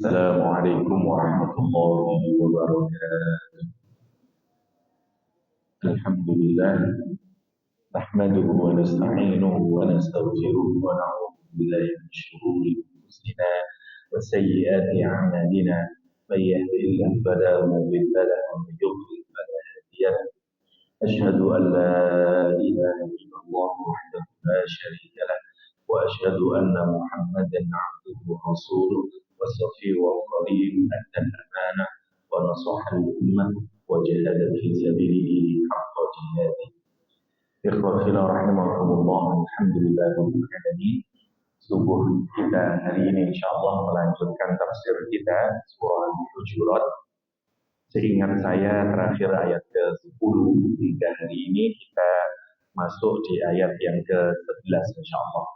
السلام عليكم ورحمة الله وبركاته. الحمد لله نحمده ونستعينه ونستغفره ونعوذ بالله من شرور أنفسنا وسيئات أعمالنا. من يهده الله فلا مضل له ومن يضلل فلا هادي له. أشهد أن لا إله إلا الله وحده لا شريك له وأشهد أن محمدا عبده ورسوله وصفيه وخليل أدى الأمانة ونصح الأمة وجاهد في سبيله حق جهاده. Ikhwati rahimakumullah, alhamdulillah rabbil alamin. Subuh kita hari ini insyaallah melanjutkan tafsir kita surah Al-Hujurat. Seingat saya terakhir ayat ke-10 hingga hari ini kita masuk di ayat yang ke-11 insyaallah.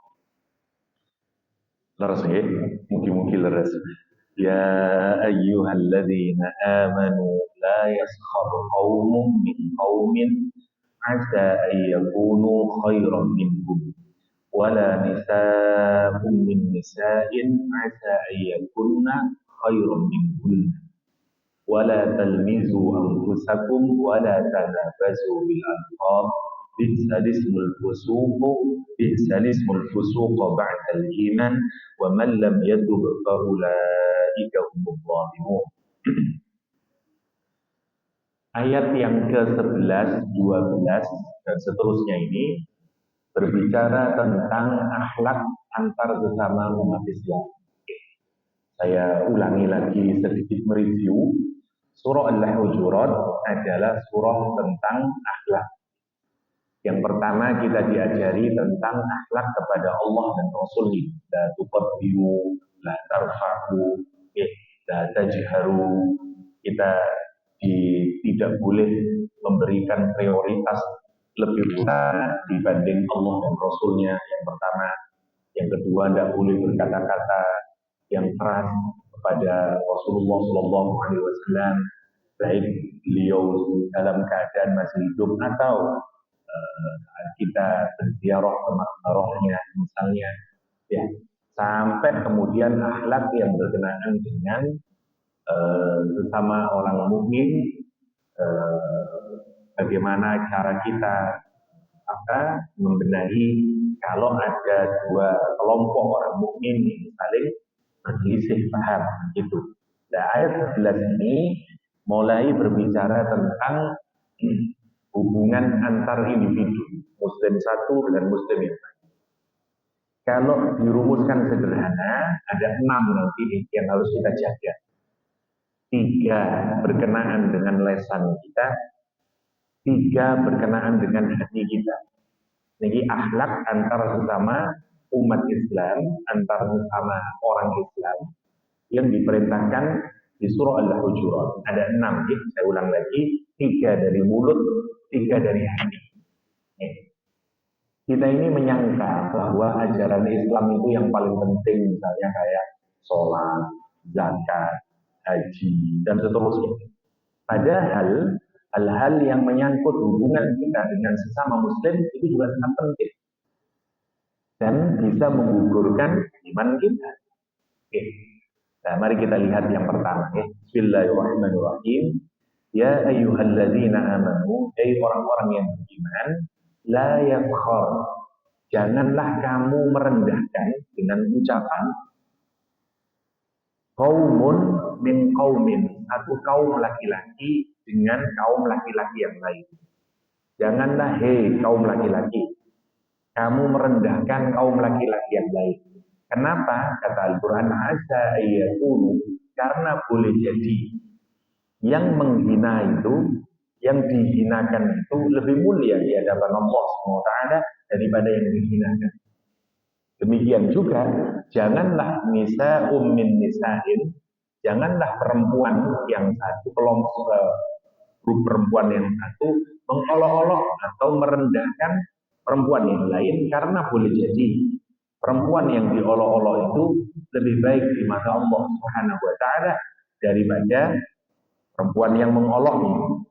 Leres nggih? Mugi-mugi leres. Ya ayyuhalladzina amanu la yaskhar qaumun min qaumin asa an yakunu khairan minhum wala nisa'un min nisa'in asa an yakunna khairan minhunna wala talmizu anfusakum wala tanabazu bil alqab bi'sal ismul fusuq ba'dal iman wa man lam yatub fa ulaika humudz zalimun. Ayat yang ke-11, 12 dan seterusnya ini berbicara tentang akhlak antar sesama umat Islam. Saya ulangi lagi sedikit mereview. Surah Al-Hujurat adalah surah tentang akhlak. Yang pertama kita diajari tentang akhlak kepada Allah dan Rasul-Nya. La tuqaddimu, la tarfa'u, la tajharu. Kita tidak boleh memberikan prioritas lebih utama dibanding Allah dan Rasul-Nya yang pertama. Yang kedua, tidak boleh berkata-kata yang keras kepada Rasulullah SAW, baik beliau dalam keadaan masih hidup atau saat kita berziarah ke makbarahnya misalnya, ya, sampai kemudian akhlak yang berkenaan dengan sesama orang mukmin, bagaimana cara kita membenahi kalau ada dua kelompok orang mukmin yang saling berselisih paham gitu. Nah, ayat 11 ini mulai berbicara tentang hubungan antar individu, muslim satu dan muslim yang lain. Kalau dirumuskan sederhana, ada 6 nanti yang harus kita jaga. 3 berkenaan dengan lesan kita, 3 berkenaan dengan hati kita. Jadi akhlak antara sesama umat Islam, antara sesama orang Islam yang diperintahkan di surah Al-Hujurat. Ada 6, saya ulang lagi, 3 dari mulut, 3 dari hati. Kita ini menyangka bahwa ajaran Islam itu yang paling penting, misalnya kayak sholat, zakat, haji, dan seterusnya. Padahal hal-hal yang menyangkut hubungan kita dengan sesama muslim itu juga sangat penting dan bisa menggugurkan iman kita. Oke. Nah, mari kita lihat yang pertama. Bismillahirrahmanirrahim. Ya ayyuhalladzina amanu, hai orang-orang yang beriman, la yaskhar, janganlah kamu merendahkan dengan ucapan qaumun min qaumin, satu kaum laki-laki dengan kaum laki-laki yang lain. Janganlah hei kaum laki-laki, kamu merendahkan kaum laki-laki yang lain. Kenapa? Kata Al-Quran, asa ayyakunu, karena boleh jadi yang menghina itu, yang dihinakan itu lebih mulia di hadapan Allah SWT daripada yang dihinakan. Demikian juga, janganlah nisa'um min nisa'in, janganlah perempuan yang satu, kelompok grup perempuan yang satu mengolok-olok atau merendahkan perempuan yang lain, karena boleh jadi perempuan yang diolok-olok itu lebih baik di mata Allah Subhanahu wa taala daripada perempuan yang mengoloknya.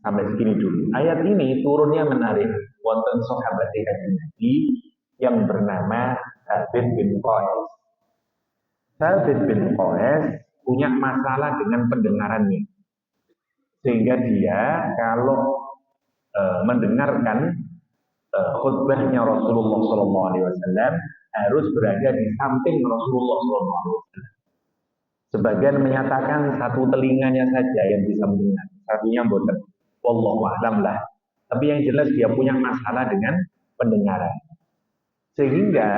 Sampai segini dulu. Ayat ini turunnya menarik. Wonten sahabat Nabi yang bernama Thabit bin Qais. Sabit bin Qais punya masalah dengan pendengarannya, sehingga dia kalau mendengarkan khutbahnya Rasulullah SAW harus berada di samping Rasulullah SAW. Sebagian menyatakan satu telinganya saja yang bisa mendengar, satunya boten. Wallahu a'lam lah. Tapi yang jelas dia punya masalah dengan pendengaran. Sehingga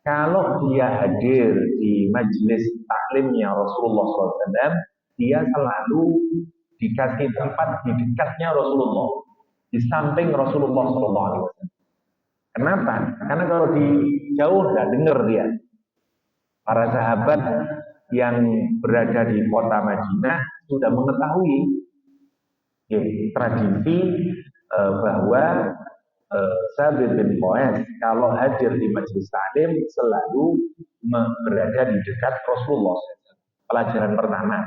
kalau dia hadir di majelis taklimnya Rasulullah SAW, dia selalu dikasih tempat di dekatnya Rasulullah, di samping Rasulullah SAW. Kenapa? Karena kalau di jauh nggak dengar dia. Para sahabat yang berada di kota Madinah sudah mengetahui tradisi bahwa Sabit bin Qais kalau hadir di majelis taklim selalu berada di dekat Rasulullah. Pelajaran pertama,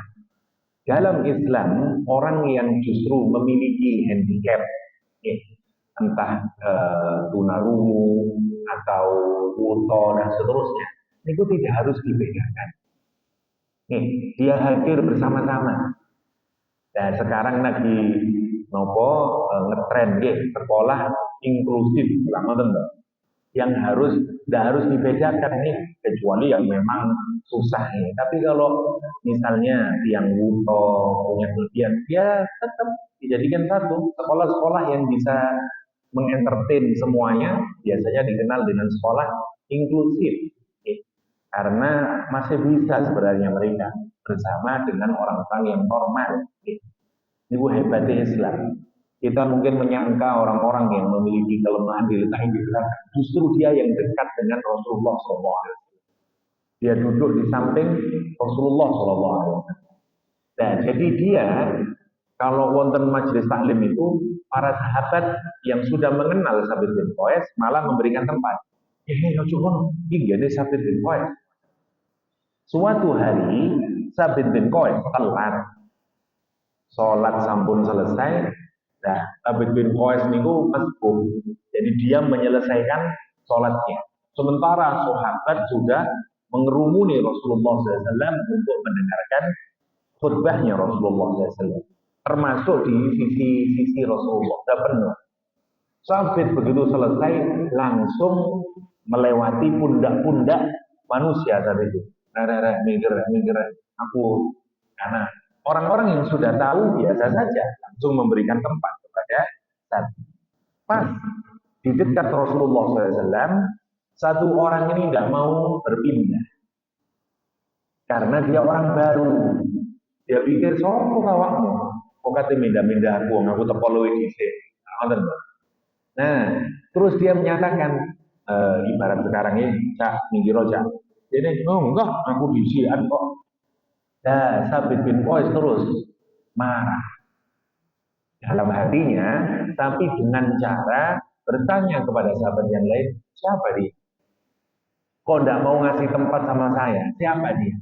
dalam Islam orang yang justru memiliki handicap, entah tunarungu atau buta dan seterusnya, itu tidak harus dibedakan. Dia hadir bersama-sama. Nah, sekarang lagi ngetren sekolah inklusif, yang tidak harus dibedakan kecuali yang memang susah Tapi kalau misalnya yang buta punya kelebihan, dia tetap dijadikan satu. Sekolah-sekolah yang bisa mengentertain semuanya biasanya dikenal dengan sekolah inklusif, karena masih bisa sebenarnya mereka bersama dengan orang-orang yang normal. Itu hebatnya Islam. Kita mungkin menyangka orang-orang yang memiliki kelemahan diletakkan di belakang, justru dia yang dekat dengan Rasulullah SAW. Dia duduk di samping Rasulullah SAW. Nah, jadi dia kalau wonten majelis taklim itu, para sahabat yang sudah mengenal Sabit bin Qais malah memberikan tempat. Ini Sabit bin Qais. Suatu hari Sabit bin Qais telat, sholat sampun selesai. Nah, Sabit bin Qais niku mesbuh. Jadi dia menyelesaikan sholatnya. Sementara sahabat sudah mengerumuni Rasulullah SAW untuk mendengarkan khutbahnya Rasulullah SAW. Termasuk di sisi Rasulullah. Sudah penuh. Sabit begitu selesai langsung melewati pundak-pundak manusia tadi itu. Mikir, aku karena orang-orang yang sudah tahu biasa saja langsung memberikan tempat kepada Sabit. Pas di dekat Rasulullah SAW, satu orang ini tidak mau berpindah karena dia orang baru. Dia pikir sopo kawakmu, kok kate mindah-mindah aku tepoloi dhisik. Nah, terus dia menyatakan ibarat sekarang ini, cak minggir aja. Jadi, enggak, aku disian kok. Nah, Sabit bin Qais terus marah dalam hatinya, tapi dengan cara bertanya kepada sahabat yang lain, siapa dia? Kok tidak mau ngasih tempat sama saya? Siapa dia?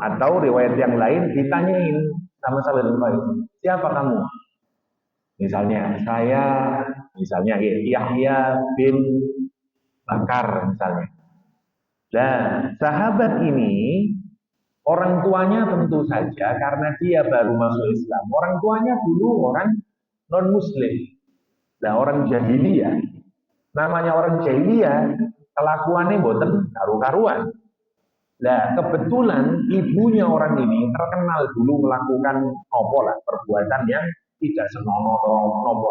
Atau riwayat yang lain ditanyain sama Sabit bin Qais, siapa kamu? Misalnya Yahya bin Bakar misalnya. Nah, sahabat ini orang tuanya tentu saja karena dia baru masuk Islam. Orang tuanya dulu orang non-Muslim. Nah, orang jahiliyah. Namanya orang jahiliyah, kelakuannya boten karu-karuan. Nah, kebetulan ibunya orang ini terkenal dulu melakukan perbuatan yang tidak senonoh atau nopo.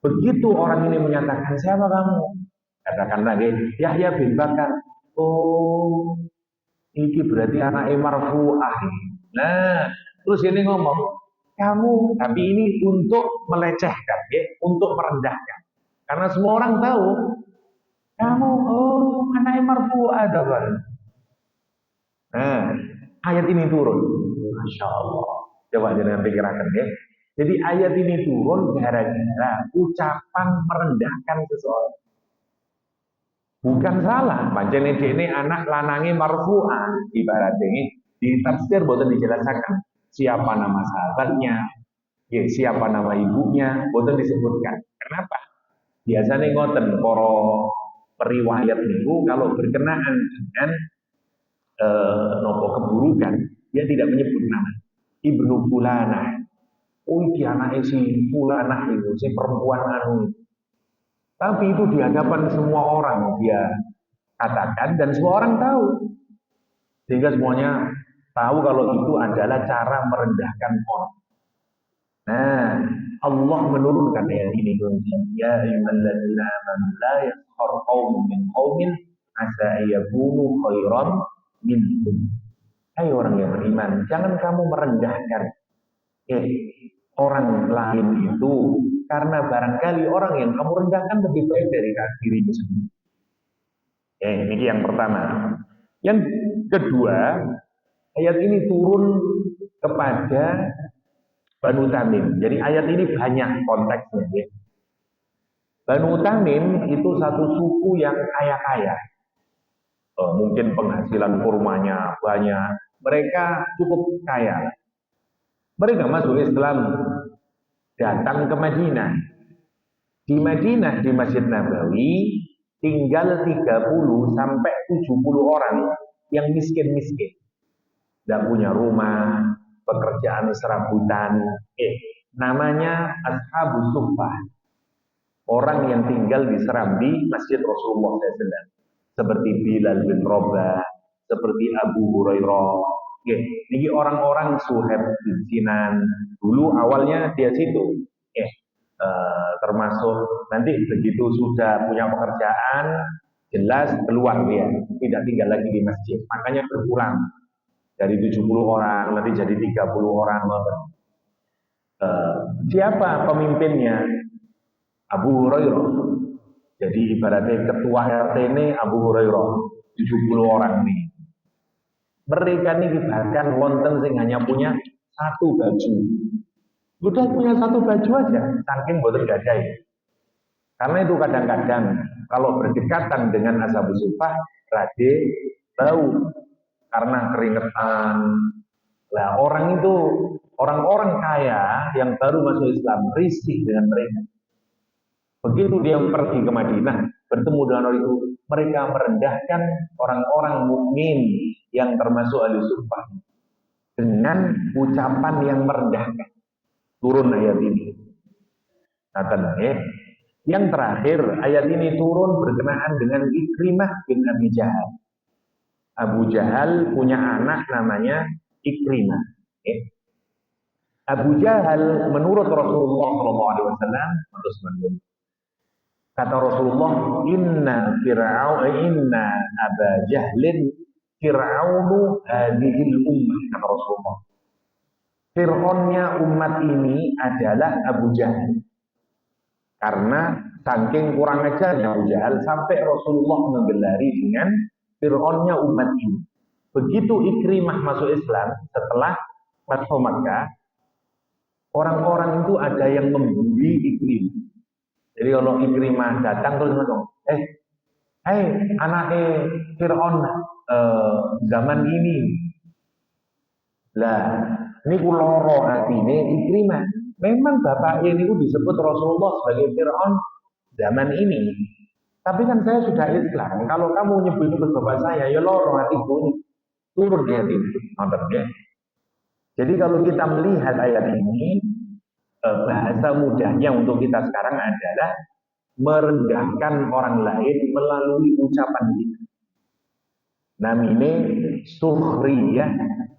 Begitu orang ini menyatakan, siapa kamu? Katakan lagi, Yahya bin Bakar. Oh, ini berarti anak marfu'ah. Nah, terus ini ngomong, kamu, tapi ini untuk melecehkan, untuk merendahkan. Karena semua orang tahu, kamu, anak marfu'ah. Nah, ayat ini turun. Masya Allah. Coba jangan pikirkan, Jadi ayat ini turun gara-gara ucapan merendahkan seseorang. Bukan salah, pancen ini anak lanangi marfu'ah, ibarat ini di tafsir boten dijelaskan siapa nama sahabatnya, siapa nama ibunya, boten disebutkan. Kenapa? Biasanya ngoten para periwayat niku kalau berkenaan dengan nopo keburukan, dia tidak menyebut nama. Ibnu Fulanah. Oh, dia anak si Fulanah itu, si perempuan anu. Tapi itu di hadapan semua orang dia katakan dan semua orang tahu. Sehingga semuanya tahu kalau itu adalah cara merendahkan orang. Nah, Allah menurunkan ayat ini. Ya ayyuhalladzina amanu la yaskhar qaumun min qaumin asa ayyakunu khairan minhum. Hai orang yang beriman, jangan kamu merendahkan orang lain itu karena barangkali orang yang kamu rendahkan lebih baik dari dirimu sendiri. Ini yang pertama. Yang kedua, ayat ini turun kepada Banu Tamim. Jadi ayat ini banyak konteksnya. Ya. Banu Tamim itu satu suku yang kaya-kaya. Mungkin penghasilan kurmanya banyak. Mereka cukup kaya. Mereka masuk Islam, datang ke Madinah. Di Madinah, di Masjid Nabawi, tinggal 30 sampai 70 orang yang miskin-miskin. Tidak punya rumah, pekerjaan serabutan. Namanya Ashabus Suffah. Orang yang tinggal di serambi Masjid Rasulullah SAW. Seperti Bilal bin Rabah, seperti Abu Hurairah. Ini orang-orang Suhaib bin Sinan. Dulu awalnya dia situ. Termasuk nanti begitu sudah punya pekerjaan, jelas keluar dia. Tidak tinggal lagi di masjid. Makanya berkurang. Dari 70 orang, nanti jadi 30 orang. Siapa pemimpinnya? Abu Hurairah. Jadi ibaratnya ketua RT ini Abu Hurairah. 70 orang nih. Mereka ini bahkan wonten sing hanya punya satu baju. Udah punya satu baju aja, saking boten gadai. Karena itu kadang-kadang kalau berdekatan dengan Ashabus Suffah, rade bau karena keringetan. Nah, orang itu, orang-orang kaya yang baru masuk Islam risih dengan mereka. Begitu dia pergi ke Madinah, bertemu dengan orang itu, mereka merendahkan orang-orang mukmin yang termasuk Ahli Suffah dengan ucapan yang merendahkan. Turun ayat ini. Yang terakhir, ayat ini turun berkenaan dengan Ikrimah bin Abi Jahal. Abu Jahal punya anak namanya Ikrimah. Abu Jahal menurut Rasulullah SAW kata Rasulullah, inna Aba Jahlin Fir'aunu hadhil ummah, kata Rasulullah. Fir'aunnya umat ini adalah Abu Jahal. Karena saking kurang ajarnya Abu Jahal sampai Rasulullah menggelari dengan Fir'aunnya umat ini. Begitu Ikrimah masuk Islam setelah Fathu Makkah, orang-orang itu ada yang membuli Ikrimah. Jadi kalau Ikrimah datang terus ngomong, anaknya Fir'aun zaman ini. Lah, ini kuloro artinya Ikrimah. Memang bapak ini disebut Rasulullah sebagai Fir'aun zaman ini. Tapi kan saya sudah Islam. Kalau kamu nyebut-nyebut bapak saya, ya loro hatiku. Turun di hati. Jadi kalau kita melihat ayat ini, bahasa mudahnya untuk kita sekarang adalah merendahkan orang lain melalui ucapan kita. Namanya sukhriyah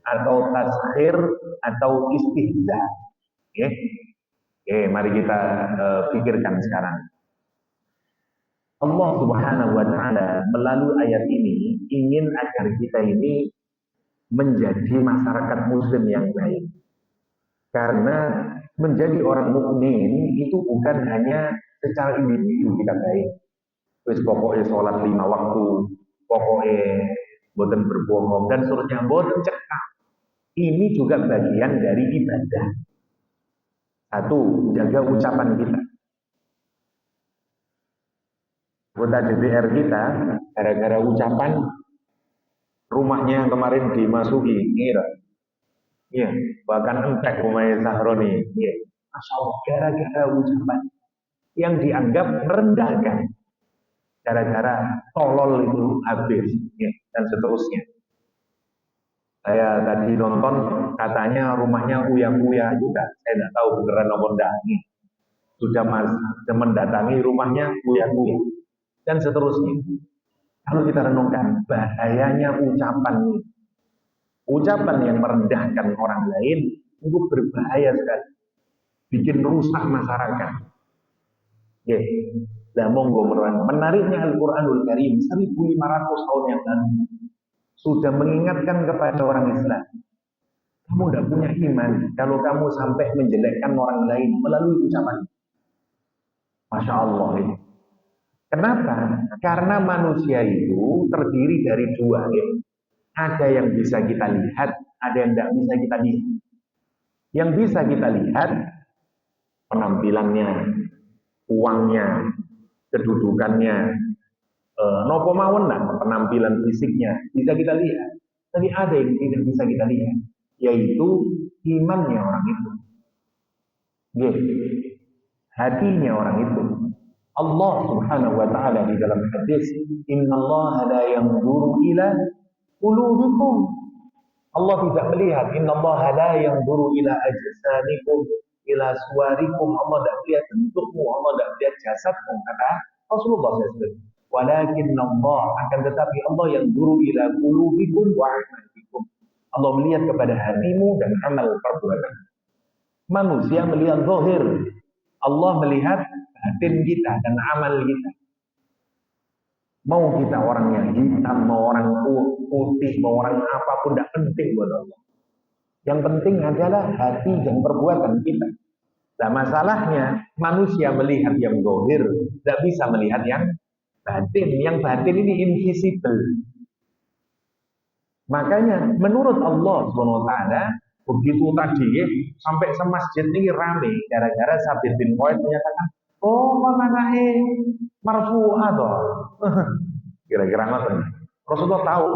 atau taskhir atau istihza. Mari kita pikirkan sekarang. Allah Subhanahu wa taala melalui ayat ini ingin agar kita ini menjadi masyarakat muslim yang baik. Karena menjadi orang mukmin itu bukan hanya secara individu kita baik. Terus pokoknya sholat 5 waktu, pokoknya boten berbohong dan seterusnya, boten cekak. Ini juga bagian dari ibadah. Satu, jaga ucapan kita. Anggota DPR kita, gara-gara ucapan rumahnya yang kemarin dimasuki, iya, bahkan entek rumahnya Sahroni, Masya Allah, gara-gara ucapan yang dianggap merendahkan, gara-gara tolol itu habis, dan seterusnya. Saya tadi nonton katanya rumahnya Uya-Uya juga. Saya tidak tahu beneran apa enggak. Sudah mendatangi rumahnya Uya-Uya dan seterusnya. Kalau kita renungkan bahayanya ucapan, ucapan yang merendahkan orang lain itu berbahaya sekali, bikin rusak masyarakat. Ya, nah monggo menariknya Al-Quranul Karim 1500 tahun yang lalu sudah mengingatkan kepada orang Islam. Kamu tidak punya iman kalau kamu sampai menjelekkan orang lain melalui ucapan. Masya Allah ini. Kenapa? Karena manusia itu terdiri dari dua. Ya. Ada yang bisa kita lihat, ada yang tidak bisa kita lihat. Yang bisa kita lihat penampilannya, uangnya, kedudukannya, nopo mawon lah penampilan fisiknya bisa kita lihat. Tapi ada yang tidak bisa kita lihat, yaitu imannya orang itu. Yeah. Hatinya orang itu. Allah Subhanahu wa taala di dalam hadis, "Innallaha la yanzuru ila qulubikum." Allah tidak melihat, "Innallaha la yanzuru ila ajsamikum, ila suwarikum." Allah tidak melihat bentukmu, Allah tidak melihat jasadmu, kata Rasulullah SAW. Walakin Allah, akan tetapi Allah yang yanzuru ila qulubikum wa a'malikum. Allah melihat kepada hatimu dan amal perbuatan. Manusia melihat zahir, Allah melihat batin kita dan amal kita. Mau kita orangnya hitam, mau orang putih, mau orang apapun, tidak penting buat Allah. Yang penting adalah hati dan perbuatan kita. Nah masalahnya manusia melihat yang zahir, tidak bisa melihat yang batin. Yang batin ini invisible. Makanya menurut Allah SWT, begitu tadi sampai semasjid ini rame gara-gara Sabit bin Qais menyatakan, oh mana marfu'ah toh. Kira-kira ngoten. Rasulullah tahu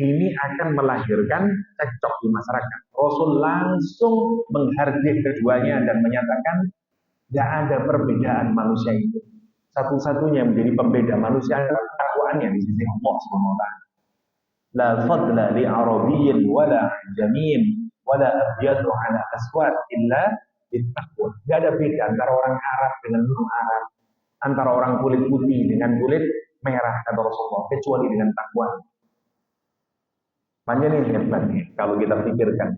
ini akan melahirkan cekcok di masyarakat. Rasul langsung menghardik keduanya dan menyatakan tidak ada perbedaan manusia itu. Satu-satunya yang menjadi pembeda manusia adalah takwaannya di sisi Allah SWT. La fadla li arabiyyin wala jamin wala abyadu ala aswad illa bittaqwa. Tidak ada beda antara orang Arab dengan non-Arab, antara orang kulit putih dengan kulit merah, kata Rasulullah, kecuali dengan takwa. Panjangnya hebatnya kalau kita pikirkan.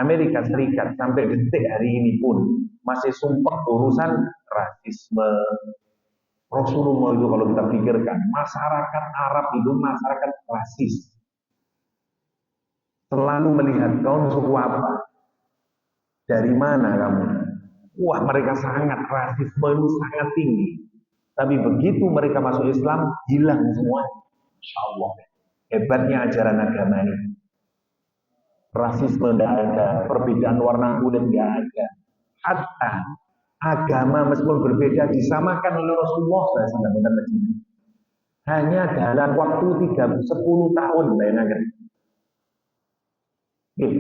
Amerika Serikat sampai detik hari ini pun masih sumpah urusan rasisme. Rasulullah itu kalau kita pikirkan, masyarakat Arab itu masyarakat rasis. Selalu melihat kau suku apa, dari mana kamu. Wah, mereka sangat rasisme itu sangat tinggi. Tapi begitu mereka masuk Islam, hilang semua. Insya Allah. Hebatnya ajaran agama ini. Rasisme tidak ada, perbedaan warna kulit tidak ada. Hatta agama meskipun berbeda disamakan oleh Rasulullah SAW. Hanya dalam waktu 10 tahun, bayangkan.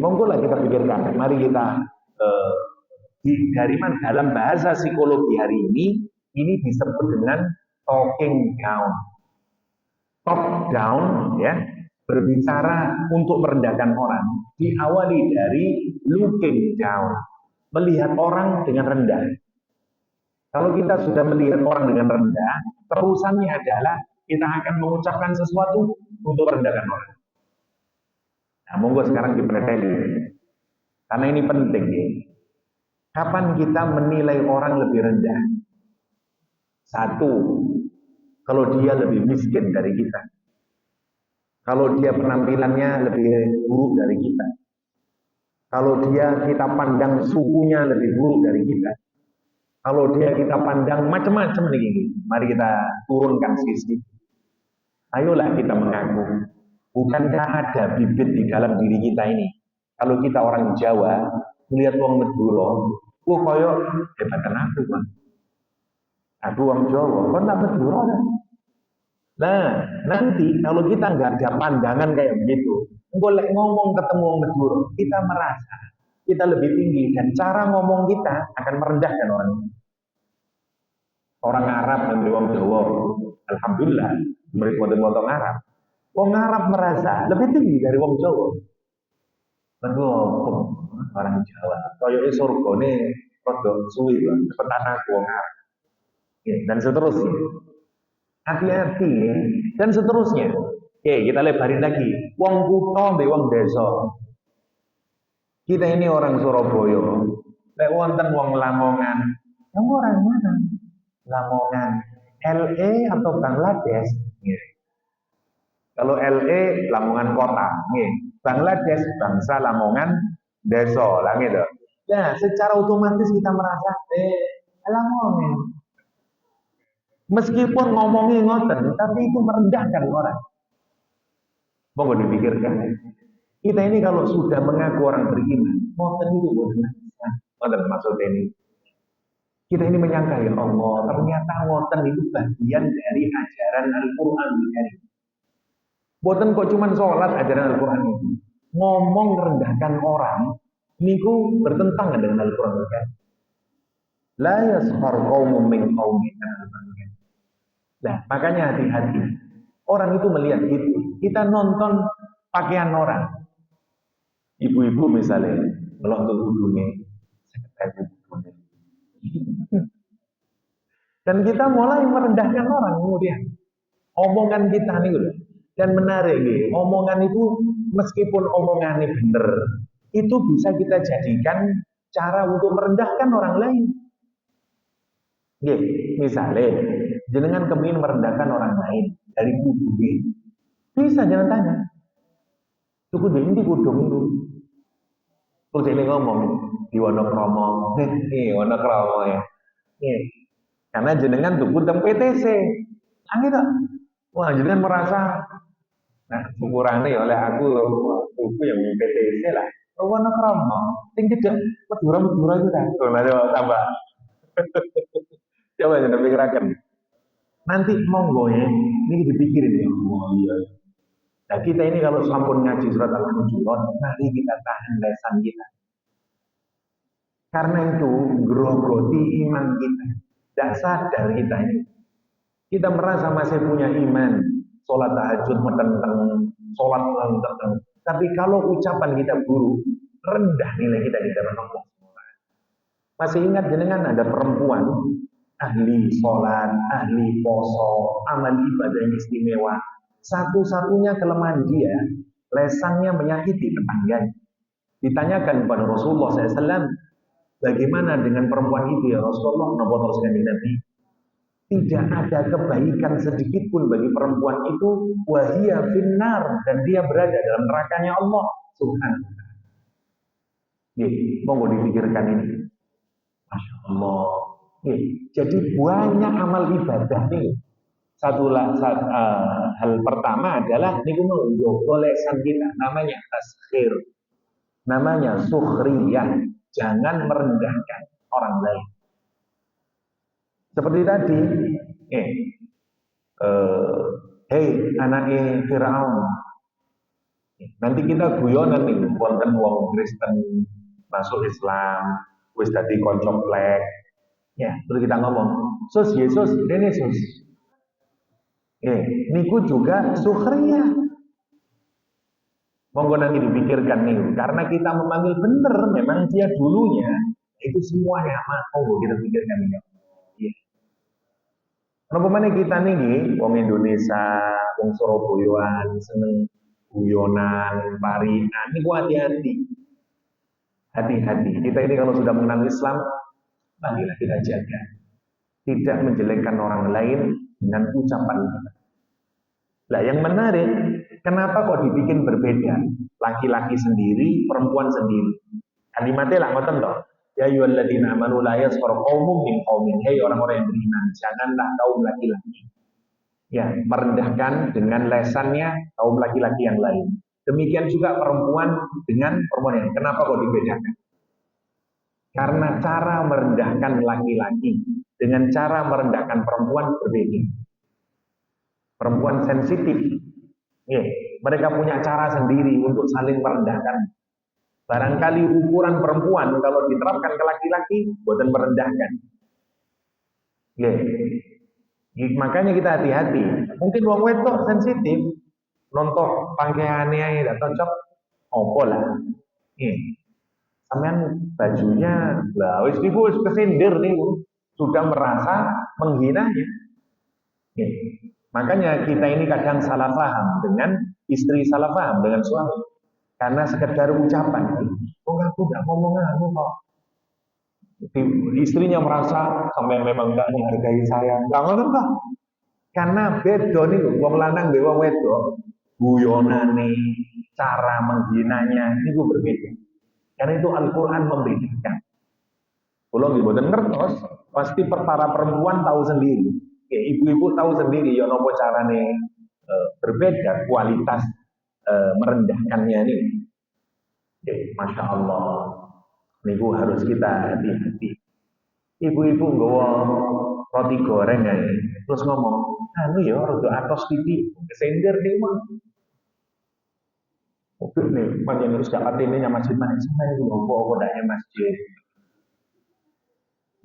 Monggo lah kita pikirkan. Mari kita dari mana dalam bahasa psikologi hari ini disebut dengan talking down. Talk down, ya, berbicara untuk merendahkan orang. Diawali dari looking down, melihat orang dengan rendah. Kalau kita sudah melihat orang dengan rendah, terusannya adalah kita akan mengucapkan sesuatu untuk merendahkan orang. Nah, monggo sekarang dipreteli. Karena ini penting ya. Kapan kita menilai orang lebih rendah? Satu, kalau dia lebih miskin dari kita. Kalau dia penampilannya lebih buruk dari kita. Kalau dia kita pandang sukunya lebih buruk dari kita. Kalau dia kita pandang macam-macam nih. Mari kita turunkan sisi. Ayolah kita mengaku. Bukankah ada bibit di dalam diri kita ini? Kalau kita orang Jawa, melihat wong Madura, koyo hebatan aku kan. Aku wong Jawa, kok tak Madura kan? Nah, nanti kalau kita nggak ada pandangan kayak begitu, boleh ngomong ketemu wong Madura, kita merasa kita lebih tinggi dan cara ngomong kita akan merendahkan orang. Orang Arab dan wong Jawa, alhamdulillah, mereka model Arab. Wong Arab merasa lebih tinggi dari wong Jawa. Mergo orang Jawa. Koyoke surgane rada suwi lho, cepetan aku wong arep. Ya, dan seterusnya. Hati-hati ya. Dan seterusnya. Oke, kita lebarin lagi. Wong kutha mbek wong desa. Kita ini orang Surabaya. Lek wonten wong Lamongan. Kamu orang mana? Lamongan. LA atau Bangladesh? Ya. Kalau LA Lamongan kota, nih. Bangladesh bangsa Lamongan desa, lah gitu. Ya, secara otomatis kita merasa Lamongan. Meskipun ngomongin ngoten, tapi itu merendahkan orang. Monggo dipikirkan. Kita ini kalau sudah mengaku orang beriman, ngoten itu bukan. Ngoten maksudnya ini. Kita ini menyangka ya Allah, ternyata ngoten itu bagian dari ajaran Al-Quran ini. Boten kok cuma sholat ajaran Al-Quran itu. Ngomong rendahkan orang, niku bertentangan dengan Al-Quran kan. La yaskhar qaumun min qaumin. Nah, makanya hati-hati. Orang itu melihat itu. Kita nonton pakaian orang. Ibu-ibu misalnya melontot hidungnya, dan kita mulai merendahkan orang kemudian. Omongan kita nih udah. Dan menarik nih, omongan itu meskipun omongannya benar, itu bisa kita jadikan cara untuk merendahkan orang lain. Oke, misalnya jenengan kepingin merendahkan orang lain dari kudu, bisa jangan tanya. Cukup ini kudung itu. Terus ini ngomong di Wonokromo, Wonokromo ya. Karena jenengan tuh tentang PTC, gitu. Wah jenengan merasa, nah ukurannya oleh aku yang PTC lah. Wonokromo, tinggi tidak Madura itu kan. Coba tambah. Coba jangan pikirkan. Nanti monggo ya, ini dipikirin ya. Oh iya. Nah kita ini kalau sampun ngaji surat Al-Hujurat, mari kita tahan lesan kita. Karena itu grogoti iman kita. Tidak sadar kita ini. Kita merasa masih punya iman. Sholat tahajud metenteng, sholat metenteng. Tapi kalau ucapan kita buruk, rendah nilai kita di dalam Allah. Masih ingat jenengan ada perempuan ahli sholat, ahli poso, amal ibadah yang istimewa. Satu-satunya kelemahan dia, lesannya menyakiti tetangganya. Ditanyakan kepada Rasulullah SAW, bagaimana dengan perempuan itu ya Rasulullah? Nabi, tidak ada kebaikan sedikit pun bagi perempuan itu, wahia finnar, dan dia berada dalam nerakanya Allah Subhanahu wa ta'ala. Monggo dipikirkan ini. Masya Allah. Jadi banyak amal ibadah nih. Hal pertama adalah niku menjogo lesan kita, namanya taskhir, namanya sukhriyah, jangan merendahkan orang lain. Seperti tadi, hei anaknya Firaun, nanti kita guyonan nih, wonten wong Kristen masuk Islam, wis dadi konco plek, ya, terus kita ngomong, Sus Yesus, ini Sus. Niku juga sukhriyah. Monggo nanti dipikirkan nih, karena kita memanggil benar, memang dia dulunya itu semuanya monggo kita pikirkan ini. Iya. Kenapa mana kita nih, wong Indonesia, wong Surabayaan, seneng guyonan, parian, ini hati-hati. Hati-hati. Kita ini kalau sudah mengenal Islam, marilah kita jaga. Tidak menjelekkan orang lain dengan ucapan kita. Nah, yang menarik, kenapa kok dibikin berbeda? Laki-laki sendiri, perempuan sendiri. Kalimatnya lah ngoten toh. Ya ayyuhalladzina amanu la yaskhar qaumun min qaumin. Hei orang-orang yang beriman, janganlah kaum laki-laki ya merendahkan dengan lesannya kaum laki-laki yang lain. Demikian juga perempuan dengan perempuan yang. Kenapa kok dibedakan? Karena cara merendahkan laki-laki dengan cara merendahkan perempuan berbeda. Perempuan sensitif, mereka punya cara sendiri untuk saling merendahkan. Barangkali ukuran perempuan kalau diterapkan ke laki-laki, buatan merendahkan. Makanya kita hati-hati. Mungkin wong wedok sensitif, nonton pakaiannya tidak cocok, opo lah. Nih, sampean bajunya, lah wis niku wis kesindir niku, sudah merasa menghinanya. Nih, makanya kita ini kadang salah paham dengan istri, salah paham dengan suami. Karena sekedar ucapan, oh aku nggak ngomong aku kok. Istrinya merasa sampai memang nggak menghargai saya, nggak ngono kok. Karena beda nih, wong lanang be wong wedok, guyonane, cara menghinanya itu berbeda. Karena itu Al-Quran membedakan. Kalau nggih boten ngertos, pasti para perempuan tahu sendiri. Ya, ibu-ibu tahu sendiri ya nopo carane berbeda kualitas merendahkannya ini. Ya, Masya Allah. Niku harus kita hati-hati. Ibu-ibu nggawa roti goreng ae. Terus ngomong, anu ya rada atos titik, kesender nih mah. Oke nih, panjang harus gak ini masjid mana sama itu apa daknya masjid.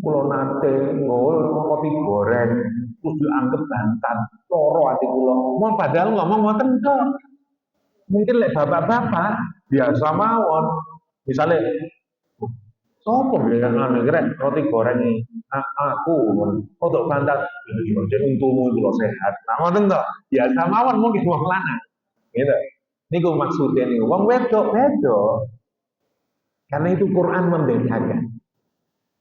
Kulo nate nggawa roti goreng, terus dianggap bantan, loro ati kulo. Mau padahal ngomong ngoten kok. Mungkin lek bapak-bapak biasa mawon. Misalnya sopo bilang anu kira roti goreng ini aku untuk bantat ini jadi untukmu itu sehat. Nah ngoten to. Biasa mawon mungkin wong lanang. Gitu. Niku maksudnya nih wong wedok wedok. Karena itu Quran membedakan.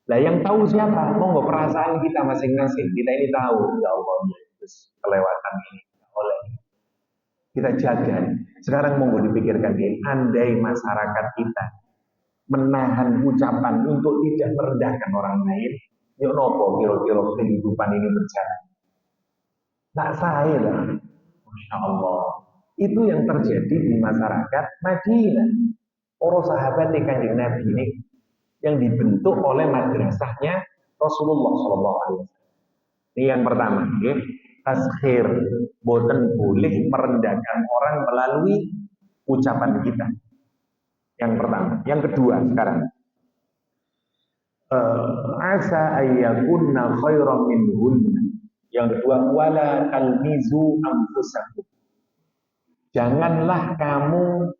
Lah yang tahu siapa? Monggo perasaan kita masing-masing. Kita ini tahu ya Allah terus kelewatan ini oleh kita jaga. Sekarang monggo dipikirkan deh, andai masyarakat kita menahan ucapan untuk tidak merendahkan orang lain, ya nopo kira-kira kehidupan ini berjalan. Tak saya lah, Masya Allah. Itu yang terjadi di masyarakat Madinah. Para sahabat Kanjeng Nabi ini yang dibentuk oleh madrasahnya Rasulullah SAW. Ini yang pertama, ya. Taskhir, boten boleh merendahkan orang melalui ucapan kita. Yang pertama, yang kedua sekarang. Asa ayyakunna khairan minhunna. Yang kedua, wala talmizu anfusakum. Janganlah kamu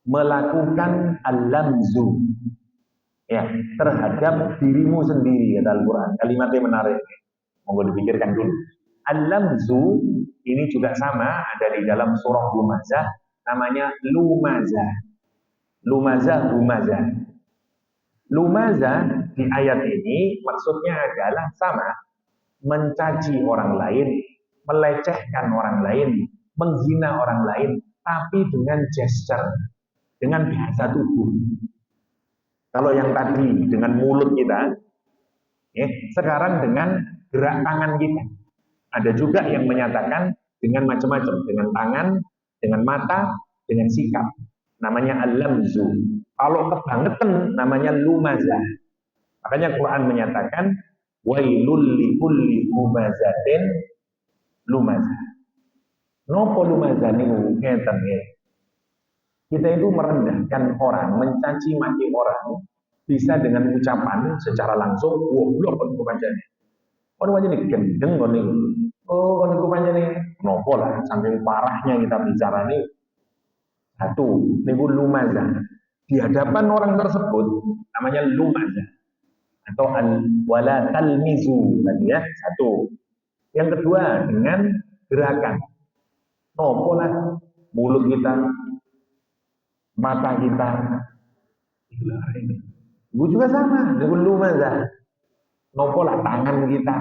melakukan al-lamzu ya terhadap dirimu sendiri kata Al-Qur'an. Kalimatnya menarik. Monggo dipikirkan dulu. Al-lamzu ini juga sama ada di dalam surah Lumazah namanya lumazah. Lumazah, lumazah. Lumazah di ayat ini maksudnya adalah sama, mencaci orang lain, melecehkan orang lain, menghina orang lain, tapi dengan gesture, dengan bahasa tubuh. Kalau yang tadi dengan mulut kita, sekarang dengan gerak tangan kita. Ada juga yang menyatakan dengan macam-macam, dengan tangan, dengan mata, dengan sikap. Namanya al-lamzu. Kalau kebangetan namanya lumazah. Makanya Quran menyatakan wailul likulli humazatin lumazah. Nopo lumazah niku ngeten nggih. Kita itu merendahkan orang, mencaci maki orang bisa dengan ucapan secara langsung goblok kok pancene. Ono pancene gendeng kok niku. Oh, niku pancene nopo lah saking parahnya kita bicara nih. Satu, niku lumazah. Di hadapan orang tersebut namanya lumazah atau wala talmizu tadi ya. Satu. Yang kedua dengan gerakan. Nopo lah mulut kita, mata kita. Itu juga sama dengan lumazah. Nopo lah tangan kita.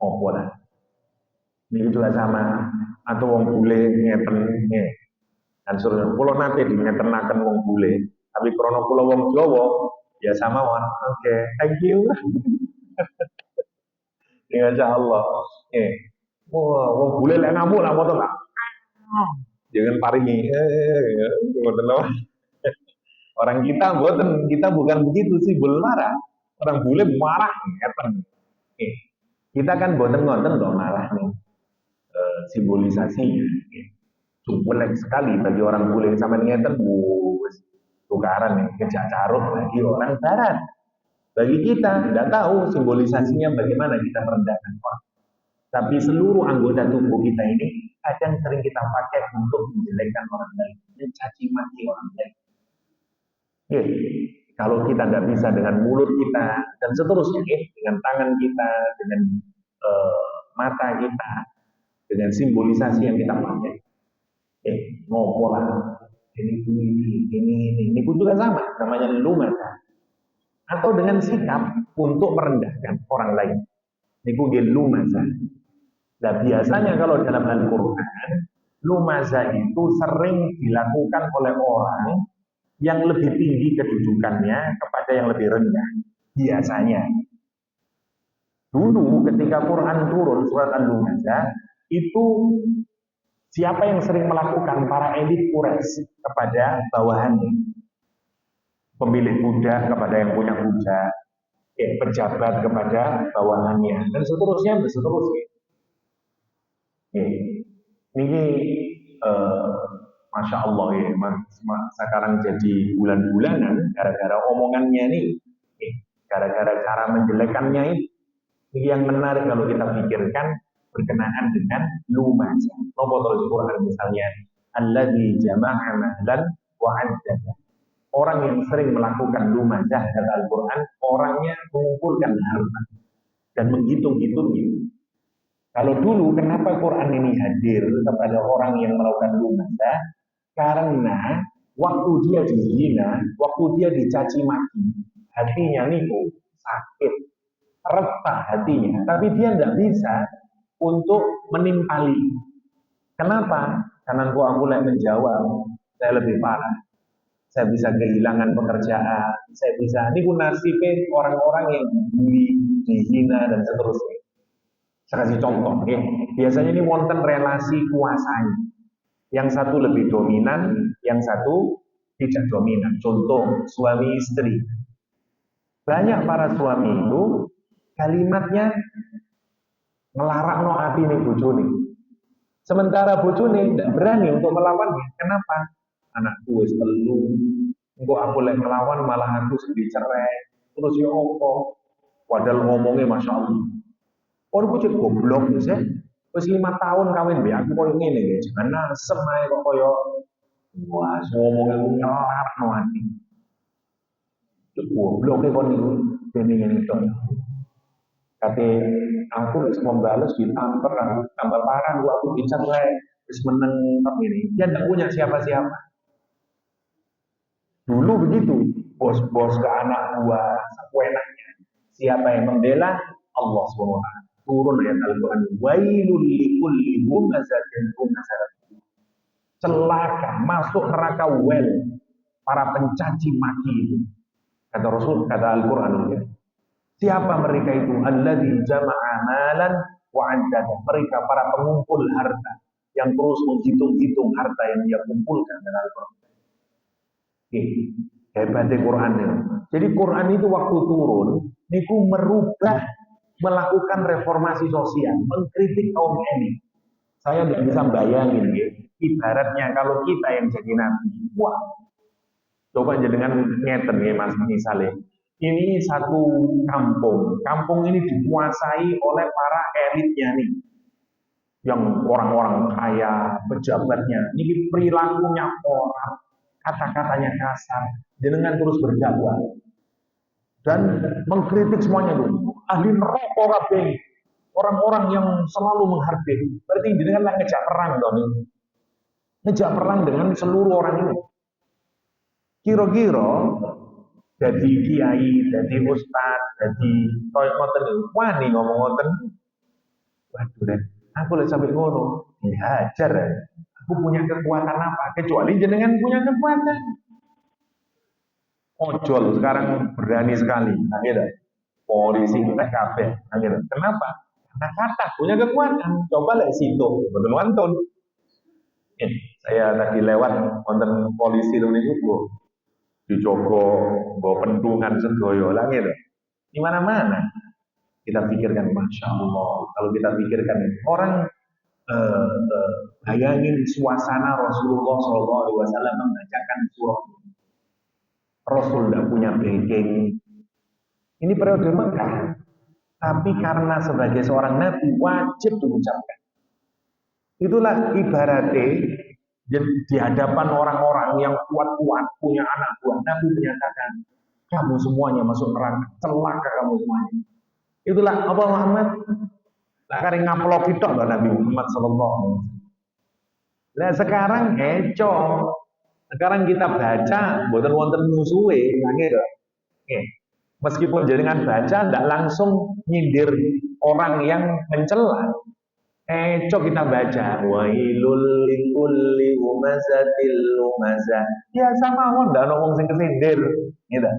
Nopo lah. Ini juga sama. Atau wong bule ngeten nggih. Dan suruh kula nate dingetenaken wong bule, tapi krana kula wong Jawa ya sama wan. Oke, thank you. Ya Allah. Wah, wong bule lek ngamuk lah moto Pak. Jangan paringi. Ngoten lho. Orang kita mboten, kita bukan begitu sih, bul marah. Orang bule marah ngeten. Kita kan mboten ngoten kok marah nih. Simbolisasinya. Cukup sekali bagi orang bule sama ngeten tukaran nih kejak carut bagi orang barat. Bagi kita tidak tahu simbolisasinya bagaimana kita merendahkan orang. Tapi seluruh anggota tubuh kita ini kadang sering kita pakai untuk menjelekkan orang lain, mencaci maki orang lain. Ya, kalau kita tidak bisa dengan mulut kita dan seterusnya, dengan tangan kita, dengan mata kita, dengan simbolisasi yang kita pakai, ngopo lah, ini pun juga sama, namanya lumasa. Atau dengan sikap untuk merendahkan orang lain, ini pun lumasa. Nah, biasanya kalau dalam Al-Quran, lumasa itu sering dilakukan oleh orang yang lebih tinggi kedudukannya kepada yang lebih rendah. Biasanya. Dulu ketika Quran turun, surat Al-Lumazah, itu siapa yang sering melakukan? Para elit Quraisy kepada bawahannya. Pemilik budak kepada yang punya budak. Pejabat kepada bawahannya. Dan seterusnya. Ini Masya Allah ya, sekarang jadi bulan-bulanan gara-gara omongannya nih, gara-gara cara menjelekannya ini yang menarik kalau kita pikirkan berkenaan dengan lumasa. Terus Quran misalnya, alladzi jama'a mahlan wa 'addada. Orang yang sering melakukan lumazah dalam Al-Quran, orangnya mengumpulkan harta dan menghitung-hitungnya. Kalau dulu kenapa Quran ini hadir kepada orang yang melakukan lumazah? Karena waktu dia dihina, waktu dia dicaci maki, hatinya niku sakit, retak hatinya, tapi dia tidak bisa untuk menimpali. Kenapa? Karena aku menjawab, saya lebih parah. Saya bisa kehilangan pekerjaan, saya bisa, ini nasibnya orang-orang yang dibully, dihina, dan seterusnya. Saya kasih contoh, ya. Biasanya ini wonten relasi kuasanya. Yang satu lebih dominan, yang satu tidak dominan. Contoh, suami istri. Banyak para suami itu kalimatnya ngelarang no hati nih bojone. Sementara bojone tidak berani untuk melawannya. Kenapa? Anakku wis telu, engko aku lek ngelawan malah aku sedih cerai. Terus ya opo? Padahal ngomongnya Masya Allah. Orang bocah goblok ya. Wis 5 tahun kawin mbek aku koyo ngene ya. Jangan nasem ae kok koyo wah ngomongnya ngelarang no hati. Goblok e kon niku dene ngene to. Kate aku harus membalas ditamper aku tambah parah aku dicerai terus meneng ini. Dia tidak punya siapa-siapa. Dulu begitu, bos-bos ke anak buah seenaknya. Siapa yang membela? Allah SWT. Turun ayat Al-Quran. Wailul likulli humazatin lumazah. Celaka, masuk neraka wel para pencaci maki itu. Kata Rasul, kata Al-Quran. Siapa mereka itu? Alladzi jama'a malan wa 'addada. Mereka para pengumpul harta yang terus menghitung-hitung harta yang dia kumpulkan dengan Al-Quran. Hebatnya Quran ini. Jadi Quran itu waktu turun, niku merubah, melakukan reformasi sosial, mengkritik kaum elit. Saya tidak bisa bayangin, ya. Ibaratnya kalau kita yang jadi nabi, wah, coba jenengan ngeten ya Mas misalnya. Ini satu kampung ini dikuasai oleh para elitnya nih, yang orang-orang kaya, pejabatnya. Ini perilakunya orang, kata-katanya kasar, jenengan terus berdakwah dan mengkritik semuanya dulu. Ahli neraka kabeh, orang-orang yang selalu menghargai. Berarti jenengan ngejak perang dong. Ngejak perang dengan seluruh orang ini. Kira-kira jadi kiai, jadi ustad, jadi koyo ngoten wani ngomong ngoten. Waduh deh, aku lagi sampai ngono, dihajar ya. Aku punya kekuatan apa? Kecuali jenengan punya kekuatan. Ojol sekarang berani sekali, akhirnya polisi TKP, akhirnya. Kenapa? Karena kata punya kekuatan. Coba lihat situ, betul nonton. Saya tadi lewat nonton polisi itu dicoba bawa pentungan sedoyo langit. Di mana-mana kita pikirkan, Masya Allah. Kalau kita pikirkan orang bayangin suasana Rasulullah SAW membacakan surah. Rasul tidak punya backing. Ini periode Mekah, tapi karena sebagai seorang nabi wajib diucapkan. Itulah ibaratnya di hadapan orang-orang yang kuat-kuat punya anak buah, Nabi menyatakan kamu semuanya masuk neraka, celaka kamu semuanya. Itulah apa Muhammad? Lah kare ngaplok tok lho Nabi Muhammad sallallahu alaihi wasallam. Lah sekarang eco. Sekarang kita baca mboten wonten musuhe, nggih. Oke. Meskipun jenengan baca tidak langsung nyindir orang yang mencela. Cok kita baca wailul likulli humazatil lumazah. Ya sama awon ndak ono wong sing kesindir, gitu.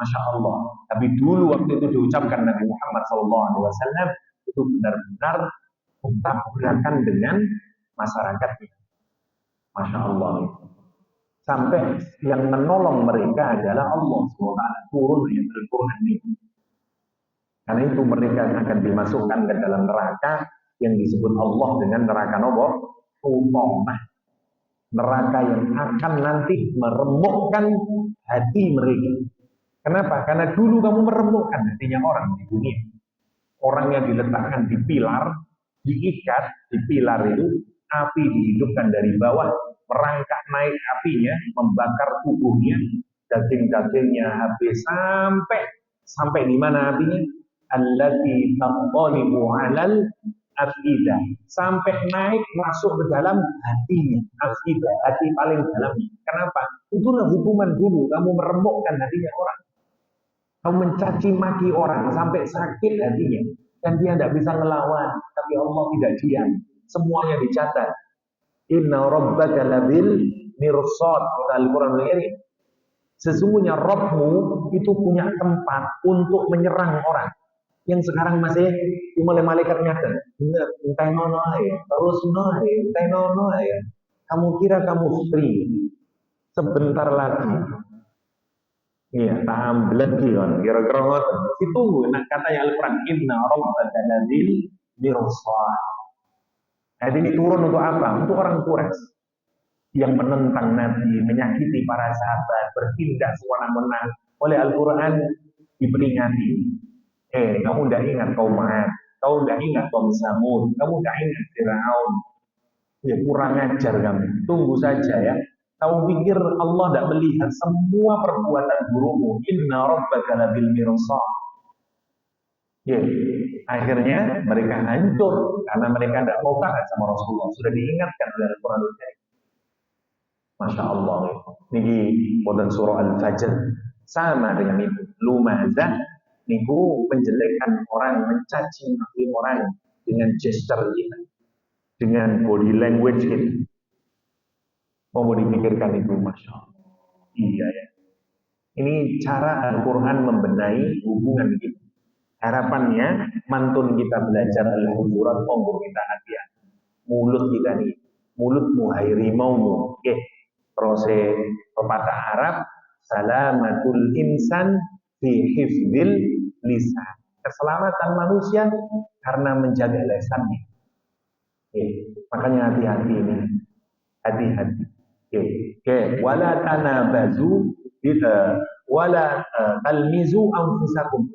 Masya Allah. Tapi dulu waktu itu diucapkan Nabi Muhammad SAW itu benar-benar bertabrakan dengan masyarakatnya. Masya Allah. Sampai yang menolong mereka adalah Allah SWT turun ayat Al-Quran ini. Karena itu mereka akan dimasukkan ke dalam neraka yang disebut Allah dengan neraka nopo Ummah. Neraka yang akan nanti meremukkan hati mereka. Kenapa? Karena dulu kamu meremukkan hatinya orang di dunia. Orang yang diletakkan di pilar, diikat di pilar itu, api dihidupkan dari bawah, merangkak naik apinya, membakar tubuhnya, daging-dagingnya habis sampai di mana apinya? Allati taqalibu 'alal afidah, sampai naik masuk ke dalam hatinya, afidah, hati paling dalamnya. Kenapa? Itulah hukuman dulu, kamu meremukkan hatinya orang. Kamu mencaci maki orang sampai sakit hatinya dan dia tidak bisa ngelawan, tapi Allah tidak diam. Semuanya dicatat. Inna rabbaka labil mirsad. Al-Quran ini. Sesungguhnya Rabbmu itu punya tempat untuk menyerang orang. Yang sekarang masih mulai malaikat nyata. Entai nono ya, terus nono ya, entai nono ya. Kamu kira kamu free? Sebentar lagi. Iya, taham lagi kan, kira-kira ngoten. Ditunggu, nah katanya Al-Quran, Inna rabbaka labil mirsad. Ayat ini turun untuk apa? Untuk orang Quraisy yang menentang Nabi, menyakiti para sahabat, bertindak sewenang-wenang. Oleh Al-Quran diperingati. Kamu tidak ingat kaum Ad, kamu tidak ingat kaum Samud, kamu tidak ingat Firaun. Ya kurang ajar kamu. Tunggu saja ya. Kamu pikir Allah tidak melihat semua perbuatan burukmu? Inna rabbaka labil mirsad. Ya, akhirnya mereka hancur karena mereka tidak mau taat sama Rasulullah. Sudah diingatkan oleh Al-Quran. Masya Allah. Ini pada surah Al-Fajr sama dengan itu. Lumazah niku menjelekkan orang, mencaci maki orang dengan gesture kita, dengan body language kita. Mau dipikirkan itu, Masya Allah. Iya ya. Ini cara Al-Quran membenahi hubungan kita. Harapannya mantun kita belajar Al-Hujurat, monggo kita hati-hati. Mulut kita nih, mulutmu hairimaumu. Oke, proses pepatah Arab, salamatul insan fi hifdil lisan. Keselamatan manusia karena menjaga lisannya. Oke, makanya hati-hati ini. Hati-hati. Oke, wala tanabazu wala talmizu anfusakum.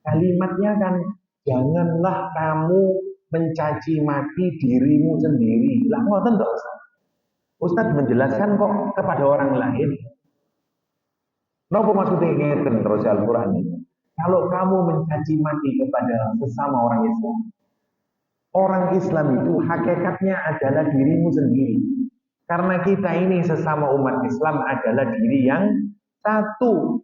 Kalimatnya kan janganlah kamu mencaci maki dirimu sendiri. Lah ngoten to Ustaz. Ustaz menjelaskan kok kepada orang lain. Napa maksudnya ngeten terus Al-Qur'an ini? Kalau kamu mencaci maki kepada sesama orang Islam, orang Islam itu hakikatnya adalah dirimu sendiri. Karena kita ini sesama umat Islam adalah diri yang satu.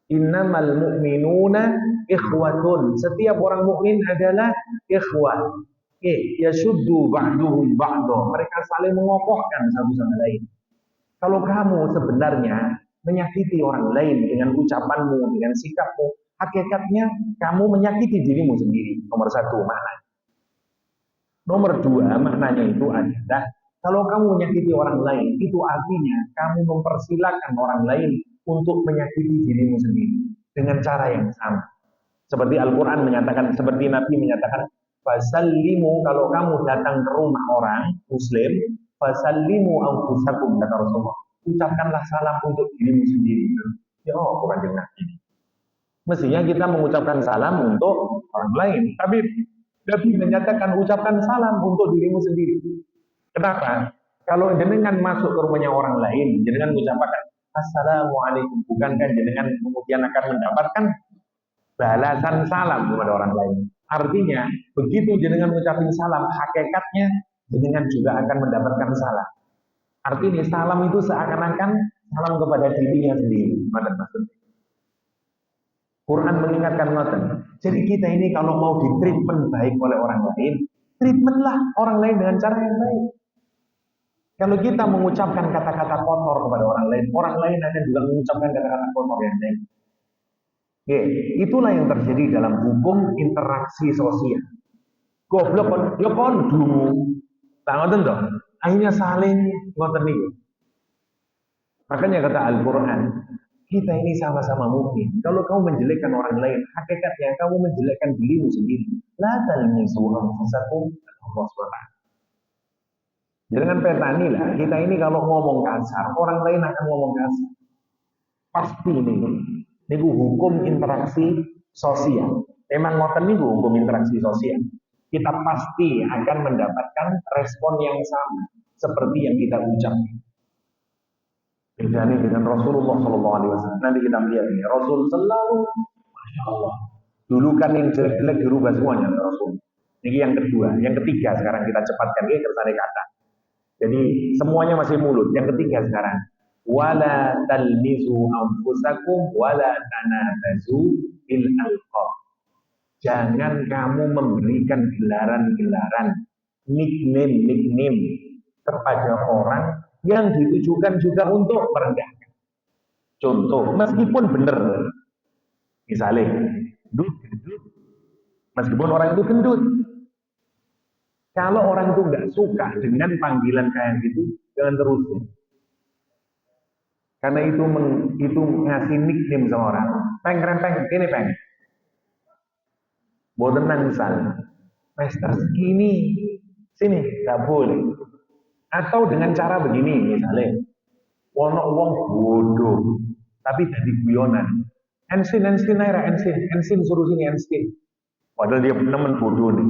Innamal mu'minuna ikhwatun. Setiap orang mukmin adalah ikhwah. Yashuddu ba'duhum ba'dah. Mereka saling mengokohkan satu sama lain. Kalau kamu sebenarnya menyakiti orang lain dengan ucapanmu, dengan sikapmu, hakikatnya kamu menyakiti dirimu sendiri. Nomor satu makna. Nomor dua maknanya itu adalah kalau kamu menyakiti orang lain, itu artinya kamu mempersilahkan orang lain untuk menyakiti dirimu sendiri dengan cara yang sama. Seperti Al-Quran menyatakan, seperti Nabi menyatakan, fasallimu, kalau kamu datang ke rumah orang Muslim, fasallimu anfusakum, kata Rasulullah. Ucapkanlah salam untuk dirimu sendiri. Ya Allah, Kanjeng Nabi. Mestinya kita mengucapkan salam untuk orang lain, tapi Nabi menyatakan ucapkan salam untuk dirimu sendiri. Kenapa? Kalau jenengan masuk ke rumahnya orang lain, jenengan mengucapkan Assalamualaikum, bukankah jenengan kemudian akan mendapatkan balasan salam kepada orang lain? Artinya, begitu jenengan mengucapkan salam, hakikatnya jenengan juga akan mendapatkan salam. Artinya salam itu seakan-akan salam kepada dirinya sendiri. Maksudnya. Quran mengingatkan ngoten. Jadi kita ini kalau mau ditreatment baik oleh orang lain, treatmentlah orang lain dengan cara yang baik. Kalau kita mengucapkan kata-kata kotor kepada orang lain akan juga mengucapkan kata-kata kotor yang baik. Ya, itulah yang terjadi dalam hukum interaksi sosial. Goblok kon, yo kon dulu. Tak ngoten toh. Akhirnya saling ngoten niku. Makanya kata Al-Qur'an, kita ini sama-sama mukmin. Kalau kamu menjelekkan orang lain, hakikatnya kamu menjelekkan dirimu sendiri. La talmizu anfusakum, Allah SWT. Jangan petani lah. Kita ini kalau ngomong kasar, orang lain akan ngomong kasar. Pasti nih. Ini hukum interaksi sosial. Memang ngoten niku hukum interaksi sosial. Kita pasti akan mendapatkan respon yang sama seperti yang kita ucapkan. Bedanya dengan Rasulullah SAW. Nanti kita lihat nih, Rasul selalu, masya Allah. Dulu kan yang jelek-jelek dirubah semuanya Rasul. Ini yang kedua, yang ketiga sekarang kita cepatkan ini kersane kata. Jadi semuanya masih mulut. Yang ketiga sekarang, wala talmizu anfusakum wala tanabazu bil alqab. Jangan kamu memberikan gelaran-gelaran, nickname kepada orang yang ditujukan juga untuk merendahkan. Contoh, meskipun benar, misalnya, gendut, meskipun orang itu gendut, kalau orang itu nggak suka dengan panggilan kayak gitu, jangan terusin. Karena itu ngasih nickname sama orang. Peng, ini peng. Boten misal, Master segini, sini, nggak boleh. Atau dengan cara begini, misalnya, wono wong bodoh, tapi jadi guyonan. Ensin suruh sini ensin. Padahal dia teman bodoh nih.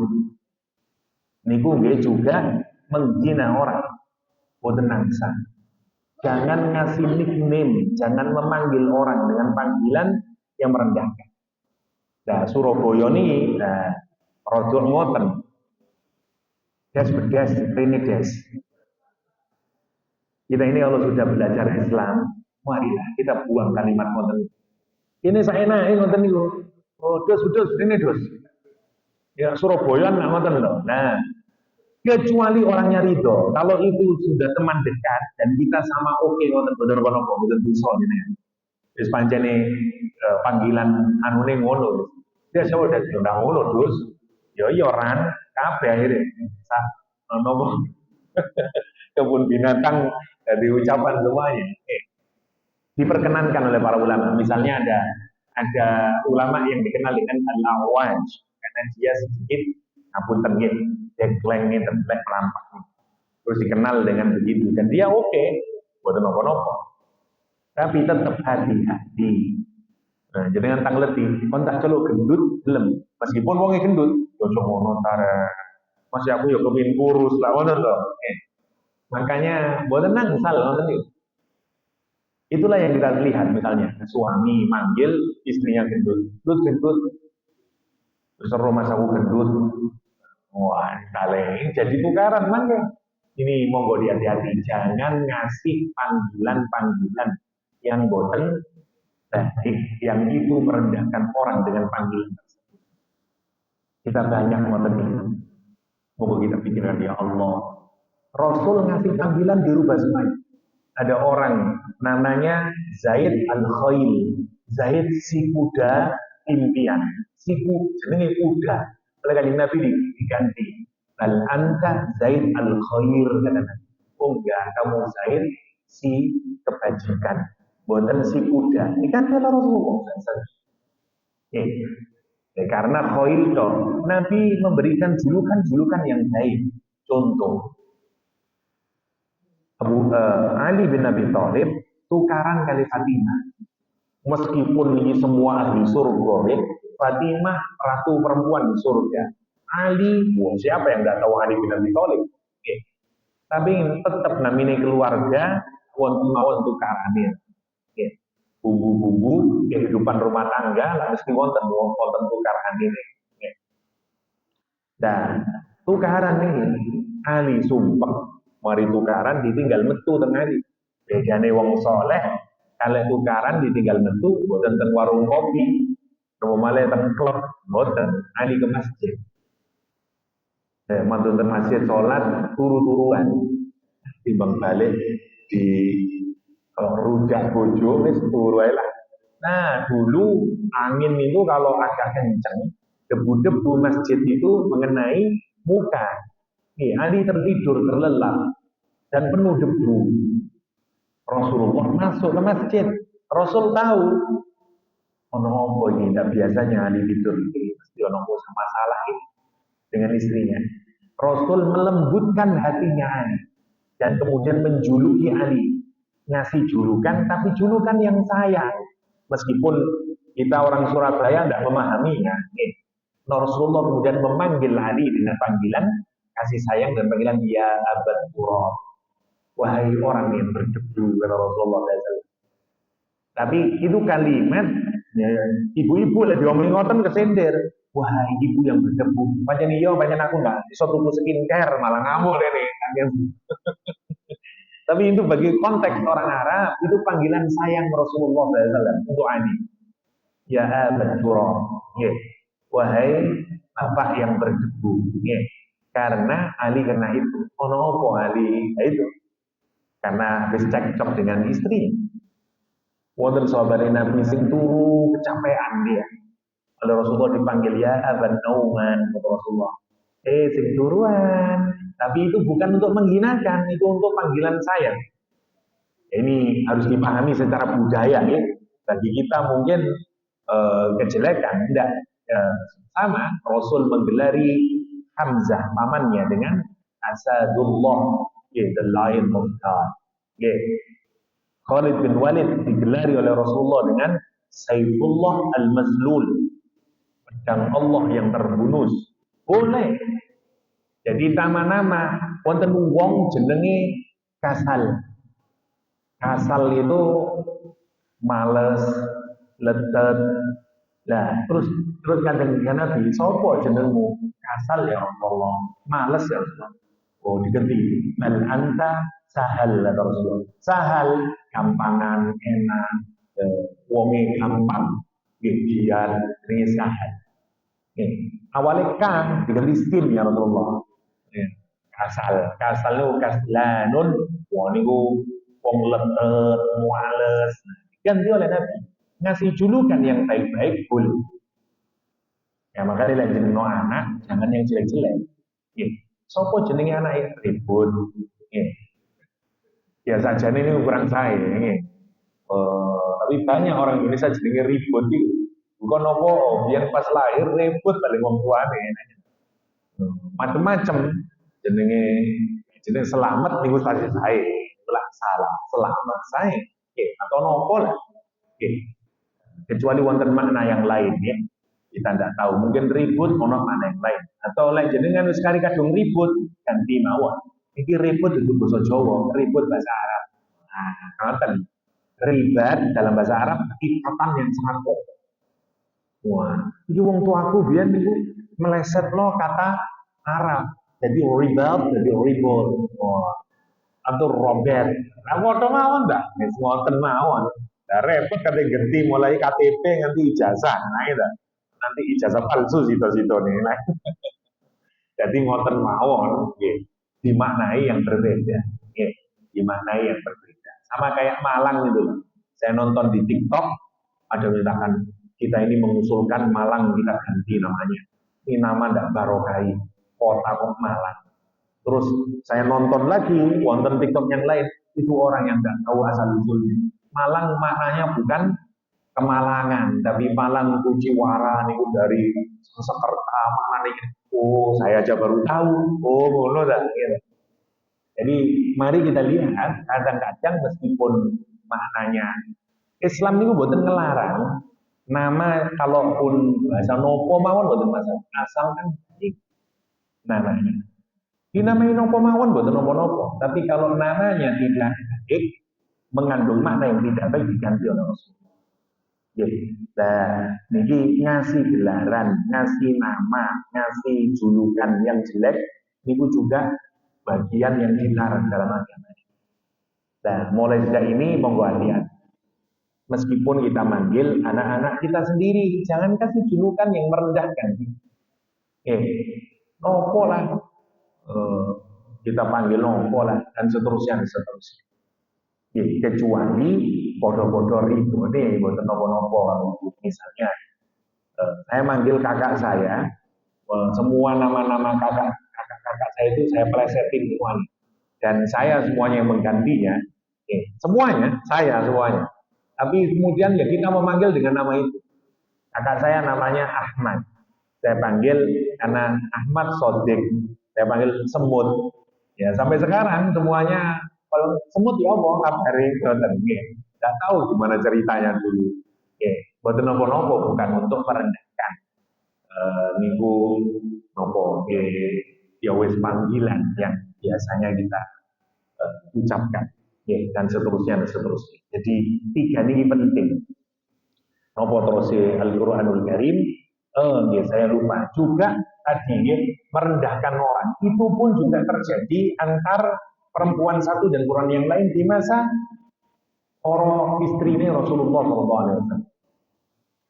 Niku nggih juga menghina orang. Boten nangsa. Jangan ngasih nickname, jangan memanggil orang dengan panggilan yang merendahkan. Nah, Surabaya ini rodok ngoten. Des, ini des. Kita ini kalau sudah belajar Islam, marilah kita buang kalimat ngoten. Ini saya naik ngoten niku. Oh, dos, ini dos. Ya Surabaya nggak ngoten loh. Nah, kecuali orangnya ridho. Kalau itu sudah teman dekat dan kita sama oke ngoten bener-bener kok bener bisa ini. Wis pancene panggilan anune ngono. Dia sudah diundang ngono dos. Ya iya ran kabeh akhire. Nopo kebun binatang dari ucapan semuanya. Diperkenankan oleh para ulama. Misalnya ada ulama yang dikenal dengan al-awaj karena dia sedikit ngapunten nggih, deklengnya templek melampak. Terus dikenal dengan begitu dan dia oke, boten napa-napa. Tapi tetap hati-hati. Nah, jenengan tang letih, kon tak celuk gendut gelem. Meskipun wonge gendut, ojo ngono tare. Masih aku ya kepengin kurus lah ngono to. Makanya boten nangsal ngoten iki. Itulah yang kita lihat misalnya suami manggil istrinya gendut, gendut. Terus rumah aku gendut. Wah, kaleng jadi tukaran mangga. Ini monggo hati-hati, jangan ngasih panggilan-panggilan yang boten baik, yang itu merendahkan orang dengan panggilan tersebut. Kita banyak ngoten itu. Monggo kita pikirkan ya Allah. Rasul ngasih panggilan dirubah semuanya. Ada orang namanya Zaid al-Khail. Zaid si kuda impian. Si jenenge kuda. Oleh kanjeng Nabi diganti. Bal anta Zaid al-Khair kata Nabi. Oh enggak, kamu Zaid si kebajikan. Bukan si kuda. Ini kan kata Rasulullah. Karena Khail itu Nabi memberikan julukan-julukan yang baik. Contoh Ali bin Abi Thalib tukaran kali Fatimah. Meskipun ini semua ahli surga, Fatimah ratu perempuan di surga. Ali, wah siapa yang nggak tahu Ali bin Abi Thalib? Oke. Tapi tetap namanya keluarga, wonten mawon tukarannya. Oke. Bumbu-bumbu kehidupan rumah tangga, lah mesti wonten tukaran ini. Oke. Dan tukaran ini Ali sumpah, mari tukaran ditinggal metu tengah Ali. Bedane wong soleh, kalau tukaran ditinggal metu, boten teng warung kopi, nomale teng klub, boten Ali ke masjid. Mantu teng masjid sholat turu-turuan, timbang balik di rujak bojo wis turu ae lah. Nah, dulu angin itu kalau agak kencang, debu-debu masjid itu mengenai muka. Nih, Ali tertidur terlelap dan penuh debu. Rasulullah masuk ke masjid. Rasul tahu, ono apa ini? Tidak biasanya Ali tidur ini mesti ono masalah ini dengan istrinya. Rasul melembutkan hatinya Ali dan kemudian menjuluki Ali, ngasih julukan, tapi julukan yang sayang. Meskipun kita orang Surabaya tidak memahaminya, Rasulullah kemudian memanggil Ali dengan panggilan kasih sayang dan panggilan ya abad turab, wahai orang yang berdebu, kata Rasulullah SAW. Tapi itu kalimat ya, ibu-ibu lagi ngomongin ngoten kesender, wahai ibu yang berdebu, macam iya, macam aku nggak bisa tuku skincare malah ngamuk ini. Tapi itu bagi konteks orang Arab itu panggilan sayang Rasulullah SAW untuk Ali. Ya abad turab, ya. Wahai bapak yang berdebu, ya. Karena Ali kena itu. Oh no, Ali itu karena habis cekcok dengan istri. Wonten sahabat Nabi sing turu kecapean dia. Oleh Rasulullah dipanggil ya Aban Nauman, kata Rasulullah. Sing turuan. Tapi itu bukan untuk menghinakan, itu untuk panggilan sayang. Ini harus dipahami secara budaya ya. Bagi kita mungkin kejelekan, tidak sama. Rasul menggelari Hamzah pamannya dengan Asadullah, the Lion of God. Khalid bin Walid digelari oleh Rasulullah dengan Saifullah al-Mazlul, pedang Allah yang terbunus. Boleh. Jadi nama-nama wonten wong jenenge Kasal. Kasal itu males, letet. Lah, terus kanjeng Nabi, sapa jenengmu? Kasal ya Rasulullah. Males ya Rasulullah. Oh, diganti. Bal anta sahal ya Rasulullah. Sahal, gampangan, enak, wonge gampang. Biar ini sahal. Awalnya kan diganti sin ya Rasulullah. Kasal itu kaslanun, wah niku wong letet, muales. Ganti oleh Nabi, ngasih julukan yang baik-baik boleh. Ya makanya lah jeneng anak, jangan yang jelek-jelek. Sopo jenenge anak ribut. Ya saja ini ukuran saya. Tapi banyak orang Indonesia jenenge ribut itu. Bukan nopo, biar pas lahir ribut balik wong tuane. Macam-macam jenenge selamat niku kasih saya. Lah salah, selamat saya. Atau nopo lah. Kecuali wonten makna yang lain ya. Kita tidak tahu, mungkin ribut ono makna yang lain. Atau lain jenengan wis kali kadung ribut ganti mawon. Iki ribut itu bahasa Jawa, ribut bahasa Arab. Nah, ngoten. Ribat dalam bahasa Arab ikatan yang sangat kokoh. Wah, iki wong tuaku biyen niku melesetno kata Arab. Jadi ribat, jadi ribut. Wah. Atau Robert. Nah, foto mawon dah, wis ngoten mawon. Nah, repot kate ganti mulai KTP nganti ijazah. Nah, itu. Nanti ijazah palsu situ-situ nih. Nah. Jadi ngoten mawon, dimaknai yang berbeda. Dimaknai yang berbeda. Sama kayak Malang itu. Saya nonton di TikTok, ada misalkan kita ini mengusulkan Malang kita ganti namanya. Ini nama tidak barokai, kota kok Malang. Terus saya nonton lagi, wonten TikTok yang lain, itu orang yang tidak tahu asal usulnya. Malang maknanya bukan Kemalangan, tapi Malang Kuciwara nih dari Sekerta maknanya. Oh, saya aja baru tahu. Oh, ngono dah. Gitu. Jadi mari kita lihat, kadang-kadang meskipun maknanya Islam itu bukan ngelarang nama, kalaupun bahasa nopo mawon bukan masalah, asal kan baik. namanya. Dinamai nopo mawon boten nopo-nopo, tapi kalau namanya tidak baik, mengandung makna yang tidak baik diganti oleh Rasulullah. Nah, niki ngasih gelaran, ngasih nama, ngasih julukan yang jelek, itu juga bagian yang dilarang dalam agama. Nah, mulai sejak ini monggo hati-hati. Meskipun kita manggil anak-anak kita sendiri, jangan kasih julukan yang merendahkan. Nopo lah, kita panggil nopo lah, dan seterusnya. Kecuali bodoh-bodoh itu nih, bodoh nopo-nopo. Misalnya, saya manggil kakak saya, semua nama-nama kakak saya itu saya plesetin semuanya, dan saya semuanya yang menggantinya. Semuanya, saya semuanya. Tapi kemudian ya kita memanggil dengan nama itu. Kakak saya namanya Ahmad. Saya panggil karena Ahmad Sodik. Saya panggil Semut. Ya sampai sekarang semuanya kalau Semut ya Allah kabari ngoten nggih. Enggak tahu gimana ceritanya dulu. Nggih, boten napa-napa bukan untuk merendahkan. Niku napa ya wis panggilan yang biasanya kita ucapkan. Dan seterusnya. Jadi tiga ini penting. Nopo terus Al-Quranul Karim, saya lupa juga tadi merendahkan orang. Itu pun juga terjadi antar perempuan satu dan perempuan yang lain di masa orang istri ini Rasulullah SAW.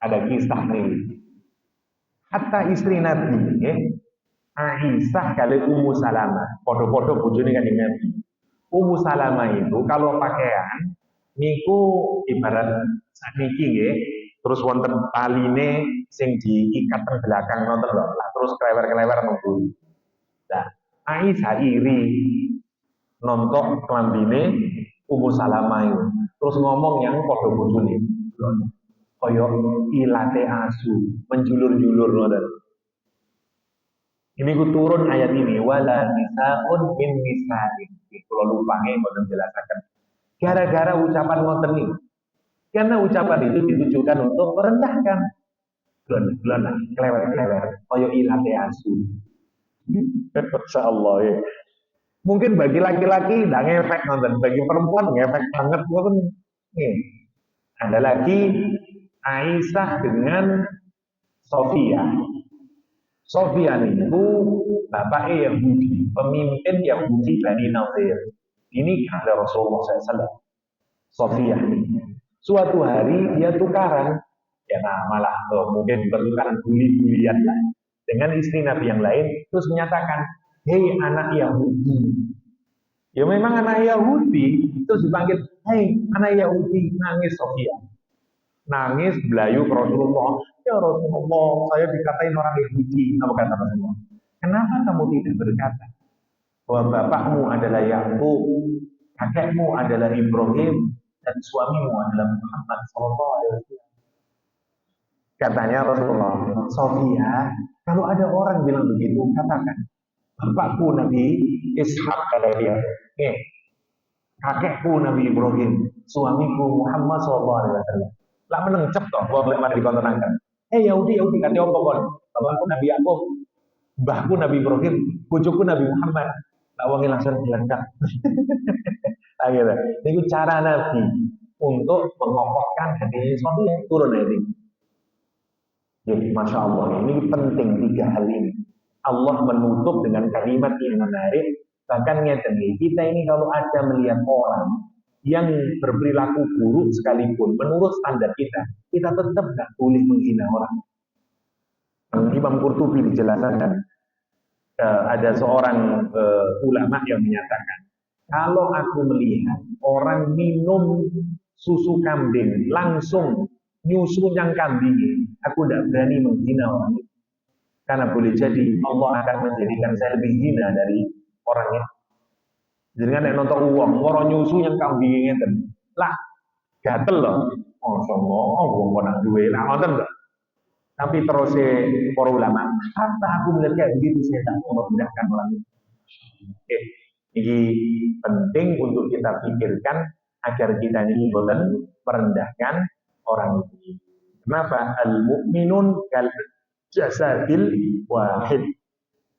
Ada kisah nih. Hatta istri Nabi, Aisyah kali Ummu Salamah, podo-podo bojone kan Nabi. Ummu Salamah itu kalau pakaian niku ibarat sakniki nggih, terus wonten taline sing diikat teng belakang nonton lho, terus klewer-klewer nunggu. Nah, Aisyah iri nonton klambine Ummu Salamah itu. Terus ngomong yang padha bojone. Kaya ilate asu, menjulur-julur ngoten. Ini ku turun ayat ini wala nisaun min nisain. Kalau lupa mboten jelasaken. Gara-gara ucapan ngoten niku. Karena ucapan itu ditujukan untuk merendahkan. Glon, klewer-klewer, kaya ilate asu. Masyaallah ya. Mungkin bagi laki-laki tidak ngefek nonton, bagi perempuan ngefek banget ngoten. Ada lagi Aisyah dengan Sofia. Sofia itu bapaknya Yahudi, pemimpin Yahudi Bani Nadir. Ini ada Rasulullah SAW. Sofia ini. Suatu hari dia tukaran, ya malah mungkin bertukaran bully-bullyan lah dengan istri Nabi yang lain, terus menyatakan, hei anak Yahudi. Ya memang anak Yahudi, terus dipanggil, hei anak Yahudi, nangis Sofia. Nangis belayu ke Rasulullah. Ya Rasulullah, saya dikatain orang Yahudi. Apa kata Rasulullah? Kenapa kamu tidak berkata bahwa bapakmu adalah Yakub, kakekmu adalah Ibrahim, dan suamimu adalah Muhammad Sallallahu Alaihi Wasallam? Katanya Rasulullah, Sofia, kalau ada orang bilang begitu, katakan, bapakku Nabi Ishak kata dia, kakekku Nabi Ibrahim, suamiku Muhammad Sallallahu Alaihi Wasallam. Lah meneng cep toh, boleh mari dikontenakan. Yahudi kate opo kon? Bapakku Nabi Yakub, mbahku Nabi Ibrahim, bojoku Nabi Muhammad. Lah wong langsung dilengkap. Akhirnya, itu cara Nabi untuk mengokohkan hati Sofia turun ini. Jadi, Masya Allah, ini penting tiga hal ini. Allah menutup dengan kalimat yang menarik. Bahkan kita ini kalau ada melihat orang yang berperilaku buruk sekalipun menurut standar kita tetap nggak boleh menghina orang. Imam Qurtubi dijelaskan, ada seorang ulama yang menyatakan, kalau aku melihat orang minum susu kambing langsung nyusu yang kambing, aku tidak berani menghina orang itu. Karena boleh jadi Allah akan menjadikan saya lebih hina dari orangnya. Jadi kan nonton uang, orang nyusu yang kambingnya kan, lah gatel loh. Oh sama, uang nak duwe lah, nonton enggak? Tapi terus para ulama, kata aku melihat kayak begitu saya tak mau merendahkan orang itu. Ini penting untuk kita pikirkan agar kita ini boleh merendahkan orang itu. Kenapa? Al-mu'minun kal jasadil wahid.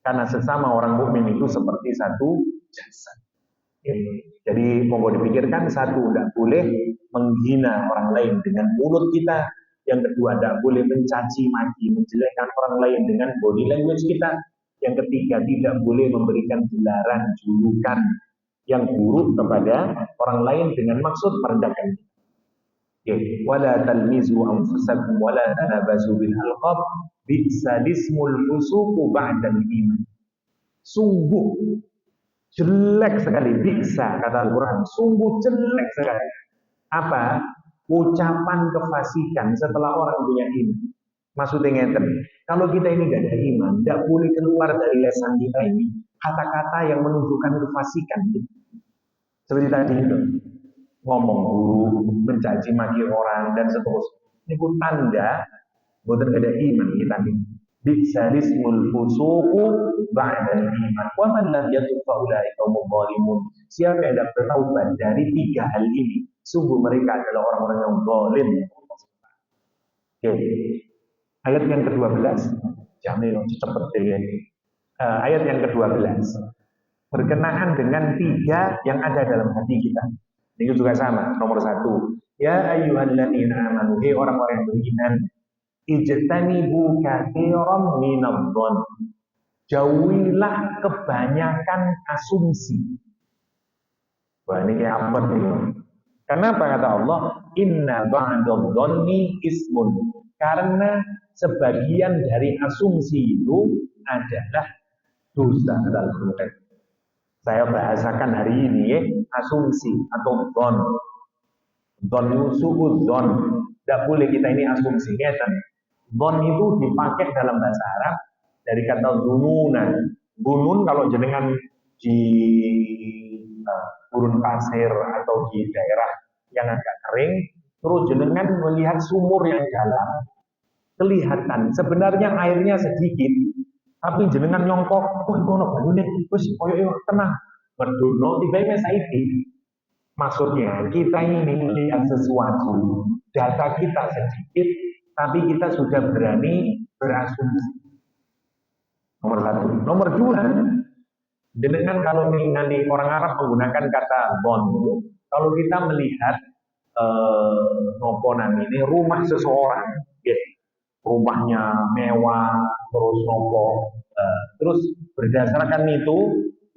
Karena sesama orang mukmin itu seperti satu jasad. Jadi monggo dipikirkan, satu, tidak boleh menghina orang lain dengan mulut kita. Yang kedua, tidak boleh mencaci maki, menjelekkan orang lain dengan body language kita. Yang ketiga, tidak boleh memberikan gelaran, julukan yang buruk kepada orang lain dengan maksud merendahkan. Wala talmizu anfusakum wala tanabazu bil alqab bi'sal ismul fusuqu ba'dal iman. Sungguh jelek sekali, bisa kata Al-Quran, sungguh jelek sekali. Apa? Ucapan kefasikan setelah orang punya iman. Maksudnya ngeten, kalau kita ini gak ada iman, tidak boleh keluar dari lisan kita ini kata-kata yang menunjukkan kefasikan. Seperti tadi itu, ngomong buruk, mencaci maki orang dan seterusnya. Ini pun tanda bahwa tidak ada iman kita ini. Bi'salismul fusuqu ba'dal iman. Wa man lam yatub fa ulaika humul zalimun. Siapa yang tidak bertaubat dari tiga hal ini, sungguh mereka adalah orang-orang yang zalim. Oke. Ayat yang ke-12. Jamil cepat ini. Ayat yang ke-12 berkenaan dengan tiga yang ada dalam hati kita. Ini juga sama. Nomor 1. Ya ayyuhalladzina amanu, hai orang-orang yang beriman, ijtanibu katsiran minadh-dhon. Jauhilah kebanyakan asumsi. Wah, ini kayak apa nih? Kenapa kata Allah? Inna ba'dadh-dhonni ismun. Karena sebagian dari asumsi itu adalah dosa dalam Al-Quran. Saya bahasakan hari ini ya, asumsi atau dhon. Dhon su'udzon. Tidak boleh kita ini asumsi. Dhon itu dipakai dalam bahasa Arab dari kata zununan. Gunun kalau jenengan di gurun pasir atau di daerah yang agak kering, terus jenengan melihat sumur yang dalam, kelihatan sebenarnya airnya sedikit, tapi jenengan nyongkok, oh kono banyune wis koyo tenang, berdono tiba-tiba saiki. Maksudnya kita ini melihat sesuatu, data kita sedikit, tapi kita sudah berani berasumsi. Nomor 1. Nomor 2, dengan kalau nanti orang Arab menggunakan kata bon, kalau kita melihat ini rumah seseorang, rumahnya mewah, terus terus berdasarkan itu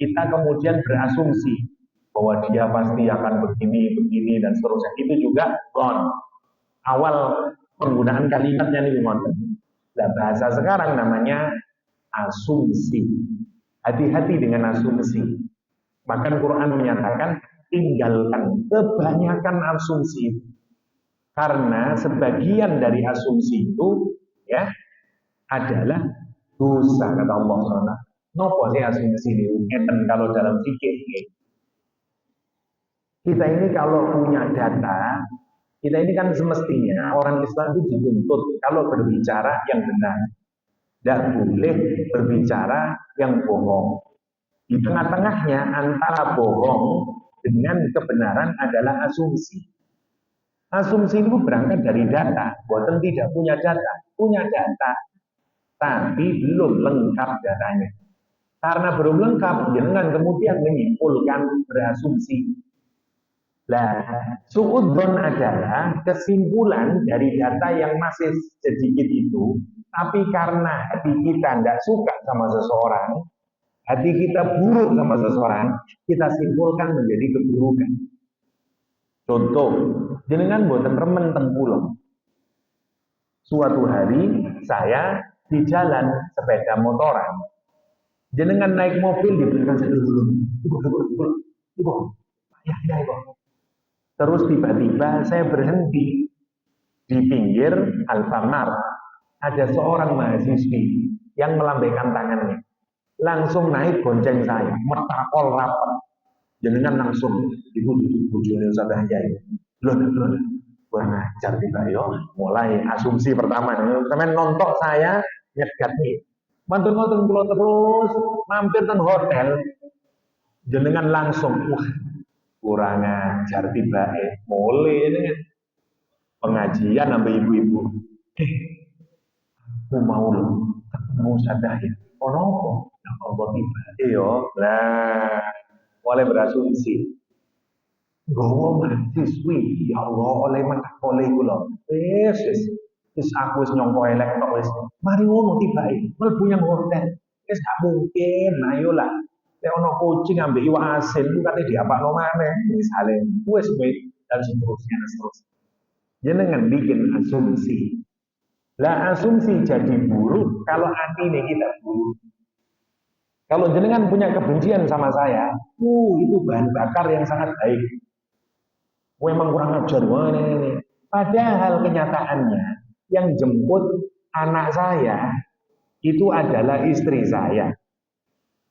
kita kemudian berasumsi bahwa dia pasti akan begini dan seterusnya. Itu juga bon. Awal penggunaan kalimatnya nih ngoten. Nah, bahasa sekarang namanya asumsi. Hati-hati dengan asumsi. Bahkan Quran menyatakan tinggalkan kebanyakan asumsi. Karena sebagian dari asumsi itu ya adalah dosa kata Allah SWT. Nopo sih asumsi ini? Kalau dalam fikih kita ini kalau punya data, kita ini kan semestinya orang Islam itu dituntut kalau berbicara yang benar. Tidak boleh berbicara yang bohong. Di tengah-tengahnya antara bohong dengan kebenaran adalah asumsi. Asumsi itu berangkat dari data. Buatan tidak punya data, tapi belum lengkap datanya. Karena belum lengkap, jangan kemudian menyimpulkan berasumsi. Nah, su'udzon adalah kesimpulan dari data yang masih sedikit itu, tapi karena hati kita tidak suka sama seseorang, hati kita buruk sama seseorang, kita simpulkan menjadi keburukan. Contoh, jenengan boten remen teng pulau. Suatu hari saya di jalan sepeda motoran, jenengan naik mobil di belakang saya dulu. Ya. Terus tiba-tiba saya berhenti di pinggir Alfamart. Ada seorang mahasiswi yang melambaikan tangannya. Langsung naik bonceng saya, metakol rapat. Jenengan langsung ibu bujune sadaya. Loh. Wah ngajar tiba yo. Mulai asumsi pertama. Sampeyan nontok saya nyegat nih. Mantun kula terus mampir teng hotel. Jenengan langsung kurang ajar tiba mulai ini pengajian sampai ibu-ibu aku mau ketemu sadaya ono Allah tiba yo. Lah, mulai berasumsi. Gowo mahasiswi, ya Allah, oleh mentak oleh kula. Wis aku wis nyongko elek kok wis. Mari ngono tibae, mlebu yang hotel. Wis gak mungkin, ayo lah. Nek ono kucing ambek iwak asin itu kate diapakno maneh, misale wis dan seterusnya dan seterusnya. Jenengan bikin asumsi. Lah asumsi jadi buruk kalau hati ini kita buruk. Kalau jenengan punya kebencian sama saya, itu bahan bakar yang sangat baik. Memang kurang ajar, wah ini. Padahal kenyataannya yang jemput anak saya itu adalah istri saya.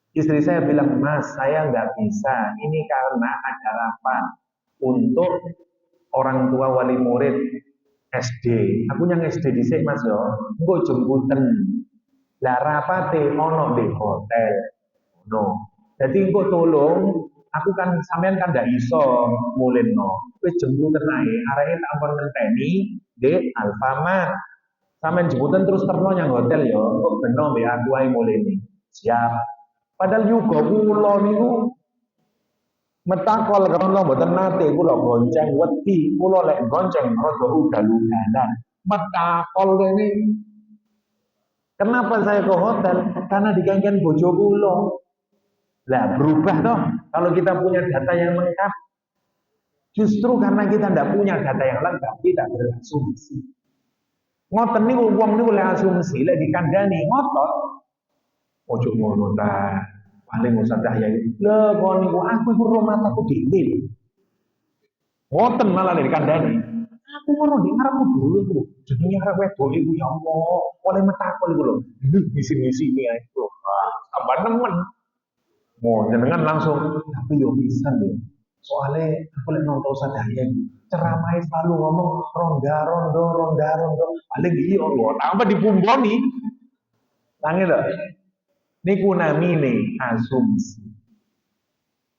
Istri saya bilang, Mas, saya nggak bisa. Ini karena ada rapat untuk orang tua wali murid SD. Aku yang SD dhisik Mas yo. Engko jemputan. Lah rapate ono di hotel. No. Jadi engko tolong aku kan sampean kan ndak iso mulihno. Wis jemputan ae. Areke tak ampun ngenteni di Alfamart. Sampean jemputan terus terno yang hotel yo. Engko beno mbek aku ae mulihne. Siap. Padahal juga kula niku metakol karena mboten nate kula gonceng wedi, kula lek gonceng rada ugal-ugalan. Metakol ini. Kenapa saya ke hotel? Karena digangguin bojo kula. Lah berubah toh kalau kita punya data yang lengkap. Justru karena kita tidak punya data yang lengkap, kita berasumsi. Ngoten niku wong niku lek asumsi, lek dikandani ngotot. Ojo ngono ta. Paling usah daya itu. Lah kon niku aku iku rumah aku dhewe. Ngoten malah dikandani. Aku ngono di ngarepku dulu iku. Jenenge arep wedok iku ya Allah, oleh metakon iku lho. Misi-misi ini ae. Tambah nemen. Mau jenengan langsung tapi yo bisa lho. Soalnya aku lek nonton sadaya ceramah selalu ngomong ronda. Paling iya lho, tambah dipumboni. Nangis lho. Niku namine asumsi.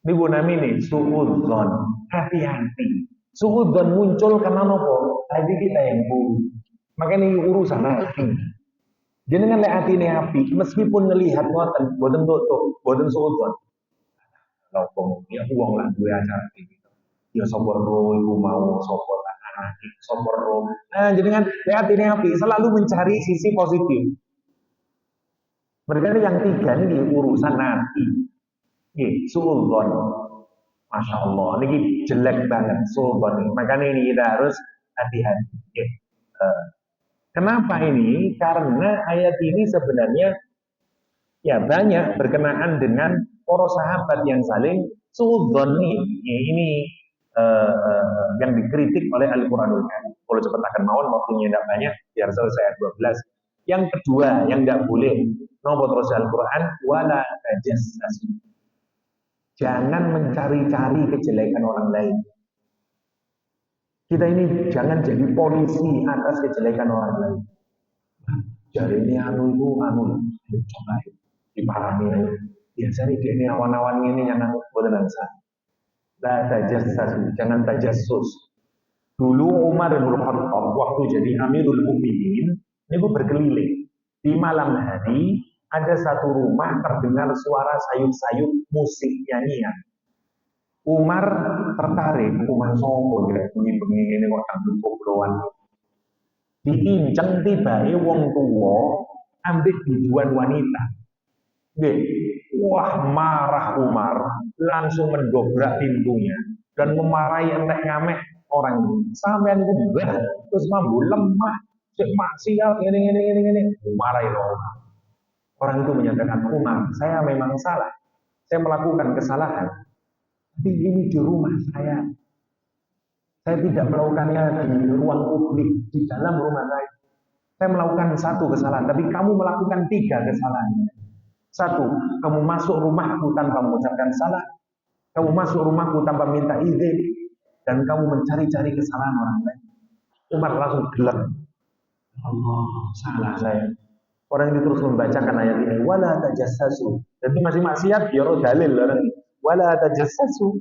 Niku namine suudzon, hati-hati. Suudzon muncul karena nopo? Tadi kita yang buruk. Makanya ini urusan hati. Jenengan lek atine api, meskipun ngelihat ngoten, boten tutuk, boten suudzon. Nopo ya wong lah duwe acara iki. Ya sapa ro iku mau sapa anak sapa ro. Nah, jenengan lek atine api selalu mencari sisi positif. Mereka yang tiga ini urusan hati. Suudzon. Masya Allah, ini jelek banget suudzon. Makanya ini kita harus hati-hati. Kenapa ini? Karena ayat ini sebenarnya ya banyak berkenaan dengan para sahabat yang saling suudzon ini yang dikritik oleh Al-Quranul Karim. Kalau cepat akan mawon waktunya tidak banyak, biar selesai ayat 12. Yang kedua, yang tidak boleh nomor terus Al-Quran wala tajassasu. Jangan mencari-cari kejelekan orang lain. Kita ini jangan jadi polisi atas kejelekan orang lain. Jadi ini anu coba dipahami ya. Biasanya dia ini awan-awan ini yang aku boleh bangsa. La tajassasu, jangan tajassus. Dulu Umar bin Khattab waktu jadi Amirul Mukminin, ini berkeliling. Di malam hari ada satu rumah terdengar suara sayup-sayup musik nyanyian. Umar tertarik, Umar sopo ya, bunyi-bunyi ini kok dangdut koploan. Diinceng tibae wong tuwa ambek bijuan wanita. Nggih. Wah, marah Umar, langsung mendobrak pintunya dan memarahi entek ngamek orang ini. Sampeyan iku mbah, terus mambu lemah, cek maksiat ini. Marahi orang. Orang itu menyatakan, Umar, saya memang salah. Saya melakukan kesalahan. Tapi ini di rumah saya. Saya tidak melakukannya di ruang publik, di dalam rumah saya. Saya melakukan satu kesalahan, tapi kamu melakukan 3 kesalahan. Satu, kamu masuk rumahku tanpa mengucapkan salah. Kamu masuk rumahku tanpa minta izin. Dan kamu mencari-cari kesalahan orang lain. Umar langsung gelap. Allah, salah saya. Orang itu terus membacakan ayat ini, wala tajassasu. Jadi masih maksiat, ya dalil orang ini. Wala tajassasu.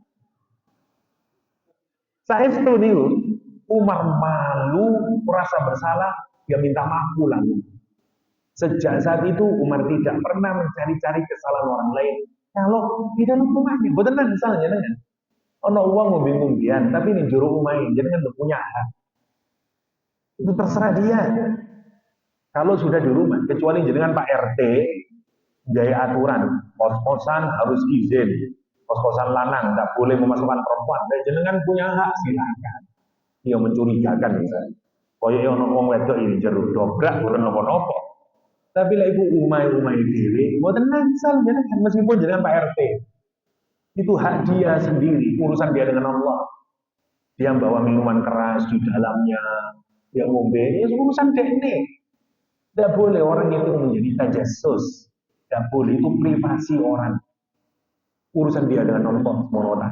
Saestu niku Umar malu, merasa bersalah, dia minta maaf pulang. Sejak saat itu Umar tidak pernah mencari-cari kesalahan orang lain. Kalau di dalam rumahnya, betul misalnya dengan ono uang ngombe-ngombean, tapi ini juru rumahnya, jadi kan punya hak. Itu terserah dia. Kalau sudah di rumah, kecuali dengan Pak RT, gaya aturan, kos-kosan harus izin, kos-kosan lanang, tidak boleh memasukkan perempuan. Dan jenengan punya hak, silakan. Dia mencurigakan misalnya. Koyok ono wong wedok ini jeruk dobrak, bukan nopo-nopo. Tapi lah ibu umai dewi, mau tenang sal, jenengan meskipun jenengan Pak RT, itu hak dia sendiri, urusan dia dengan Allah. Dia bawa minuman keras di dalamnya, dia ngombe, ya urusan dia ini. Tidak boleh orang itu menjadi tajassus. Tidak boleh, itu privasi orang. Urusan dia dengan Allah SWT.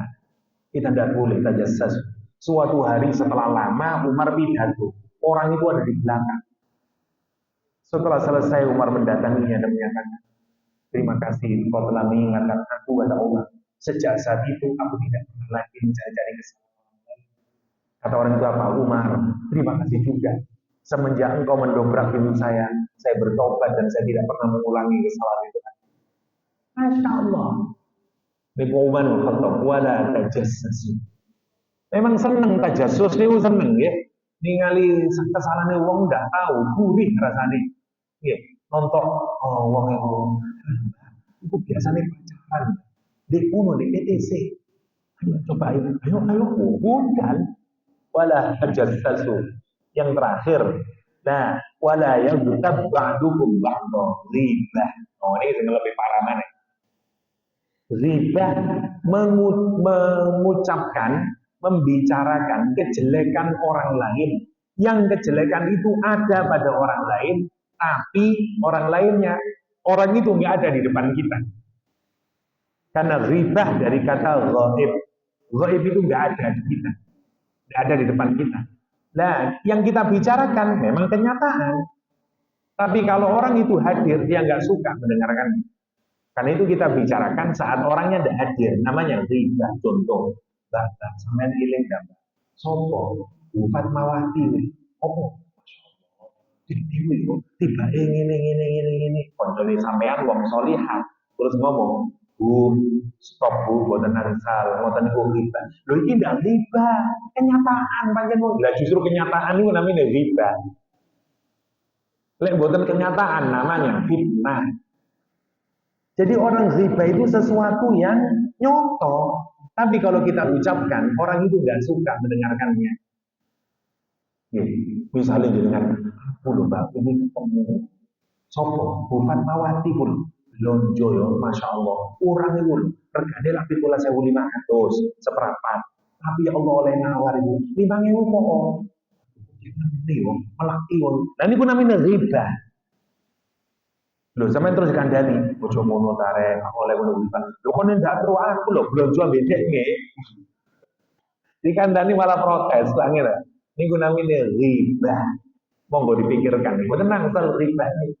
Kita tidak boleh tajassus. Suatu hari setelah lama Umar pidato, orang itu ada di belakang. Setelah selesai Umar mendatanginya dan menyatakan, terima kasih engkau telah mengingatkan aku kata Umar. Sejak saat itu aku tidak pernah lagi mencari-cari kesalahan. Kata orang itu apa? Umar, terima kasih juga. Semenjak engkau mendobrak pintu saya bertobat dan saya tidak pernah mengulangi kesalahan itu. Masya Allah. Umar Khattab wala tajassus. Memang seneng tajassus niku seneng ya. Ningali kesalahan wong ndak tahu, gurih rasane. Nggih, nonton wong itu biasanya pacaran. Di kuno di PTC. Ayo coba ayo bukan wala tajassus. Yang terakhir, nah wala yaghtab ba'dukum ba'dha ghibah. Oh ini yang lebih parah mana? Ghibah mengucapkan, membicarakan kejelekan orang lain. Yang kejelekan itu ada pada orang lain, tapi orang itu nggak ada di depan kita. Karena ghibah dari kata ghaib. Ghaib itu nggak ada di kita, nggak ada di depan kita. Nah, yang kita bicarakan memang kenyataan. Tapi kalau orang itu hadir, dia nggak suka mendengarkan. Karena itu kita bicarakan saat orangnya tidak hadir. Namanya ghibah. Contoh, bahkan sampean iling gambar. Sopo, Bufat Mawati. Oh, tiba ini. Koncone sampean wong solihat. Terus ngomong, Bu, stop Bu, boten angsal, ngoten niku ghibah. Lho iki ndak ghibah, kenyataan pancen. Lah justru kenyataan niku namanya ghibah. Lek boten kenyataan namanya fitnah. Jadi orang ghibah itu sesuatu yang nyontoh. Tapi kalau kita ucapkan, orang itu nggak suka mendengarkannya. Misalnya dengan aku lho Mbak, ini ketemu sopo, Bufat Mawati pun lonjo ya, Masya Allah. Orang itu regane lah 17.500 seperempat. Tapi ya Allah oleh nawar itu 5.000 kok. Ini yo, melaki yo. Nah ini pun namanya ghibah. Loh, sampean terus kandhani, ojo ngono tarek, aku oleh ngono bukan. Lho kon ndak terus aku lho, blonjo bedek nggih. Dikandani malah protes, langit. Niku namanya ghibah. Monggo dipikirkan. Mboten nangsal ghibah iki.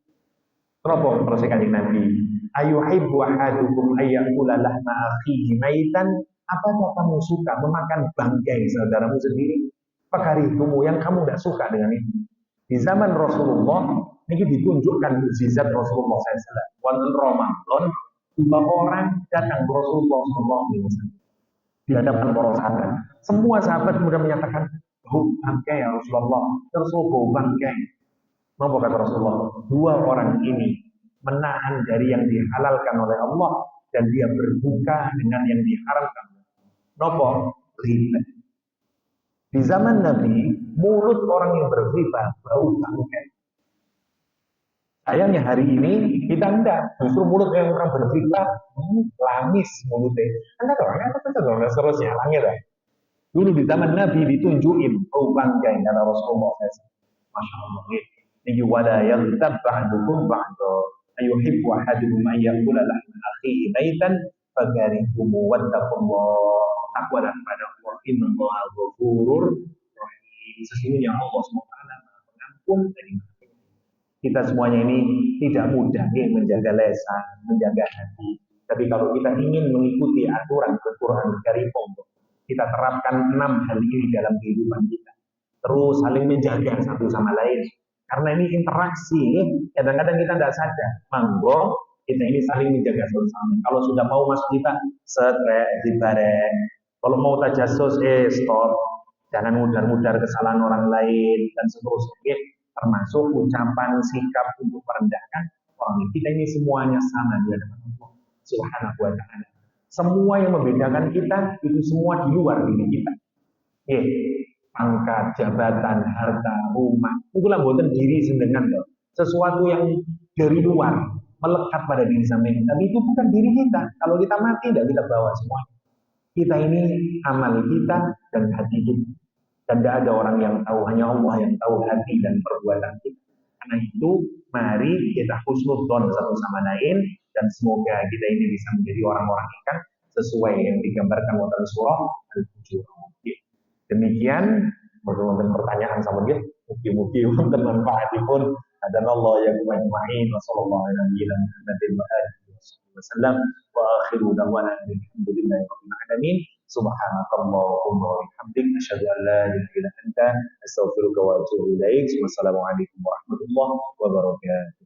Kenapa terus Kanjeng Nabi? Ayuhibbu ahadukum ayyakula lahma akhihi maitan? Apakah kamu suka memakan bangkai saudaramu sendiri? Pakarihtumu yang kamu tidak suka dengan itu. Di zaman Rasulullah ini ditunjukkan mukjizat Rasulullah SAW. Wonten Ramadan, 2 orang datang ke Rasulullah SAW di hadapan para sahabat. Semua sahabat kemudian menyatakan, "Oh, bangkai ya Rasulullah." Terus bau bangkai. Apa kata Rasulullah? 2 orang ini menahan dari yang dihalalkan oleh Allah dan dia berbuka dengan yang diharamkan. Nopo? Ghibah. Di zaman Nabi, mulut orang yang berghibah bau bangkai. Sayangnya hari ini kita enggak. Justru mulut yang orang berghibah lamis mulutnya. Anda orangnya apa seterusnya langit ya. Dulu di zaman Nabi ditunjukin bau bangkai kata Rasulullah SAW. Masya Allah. Ini wala yaghtab ba'dukum ba'da ayuhibbu ahadukum ayyakula lahma akhihi maitan fakarihtum wattaqullah. Takwalah kepada Allah, innallaha ghafurur rahim. Sesungguhnya Allah SWT Maha Pengampun dari kita semuanya ini tidak mudah menjaga lisan, menjaga hati. Tapi kalau kita ingin mengikuti aturan Al-Quran Karim, kita terapkan 6 hal ini dalam kehidupan kita. Terus saling menjaga satu sama lain. Karena ini interaksi, kadang-kadang kita tidak sadar. Manggo, kita ini saling menjaga sesama. Kalau sudah mau masuk kita, setrek, dibareng. Kalau mau tajasus, stop. Jangan mudar-mudar kesalahan orang lain, dan seterusnya. Termasuk ucapan, sikap untuk merendahkan orang lain. Kita ini semuanya sama di hadapan Allah Subhanahu wa Ta'ala. Semua yang membedakan kita, itu semua di luar diri kita. Pangkat, jabatan, harta, rumah, itulah buatan diri sendengan loh. Sesuatu yang dari luar melekat pada diri sampai kita. Tapi itu bukan diri kita. Kalau kita mati, tidak kita bawa semua. Kita ini amal kita dan hati kita. Dan tidak ada orang yang tahu, hanya Allah yang tahu hati dan perbuatan kita. Karena itu, mari kita husnudzon satu sama lain, dan semoga kita ini bisa menjadi orang-orang yang sesuai yang digambarkan dalam surah Al-Hujurat. Demikian wonten pertanyaan sama dia, mugi-mugi wonten manfaatipun. Adanallah ya ajmain wa sallallahu alaihi wasallam wa akhiru da'wana alhamdulillahi rabbil alamin. Subhanakallahumma wa bihamdik asyhadu an la ilaha illa anta astaghfiruka wa atubu ilaik. Wassalamualaikum warahmatullahi wabarakatuh.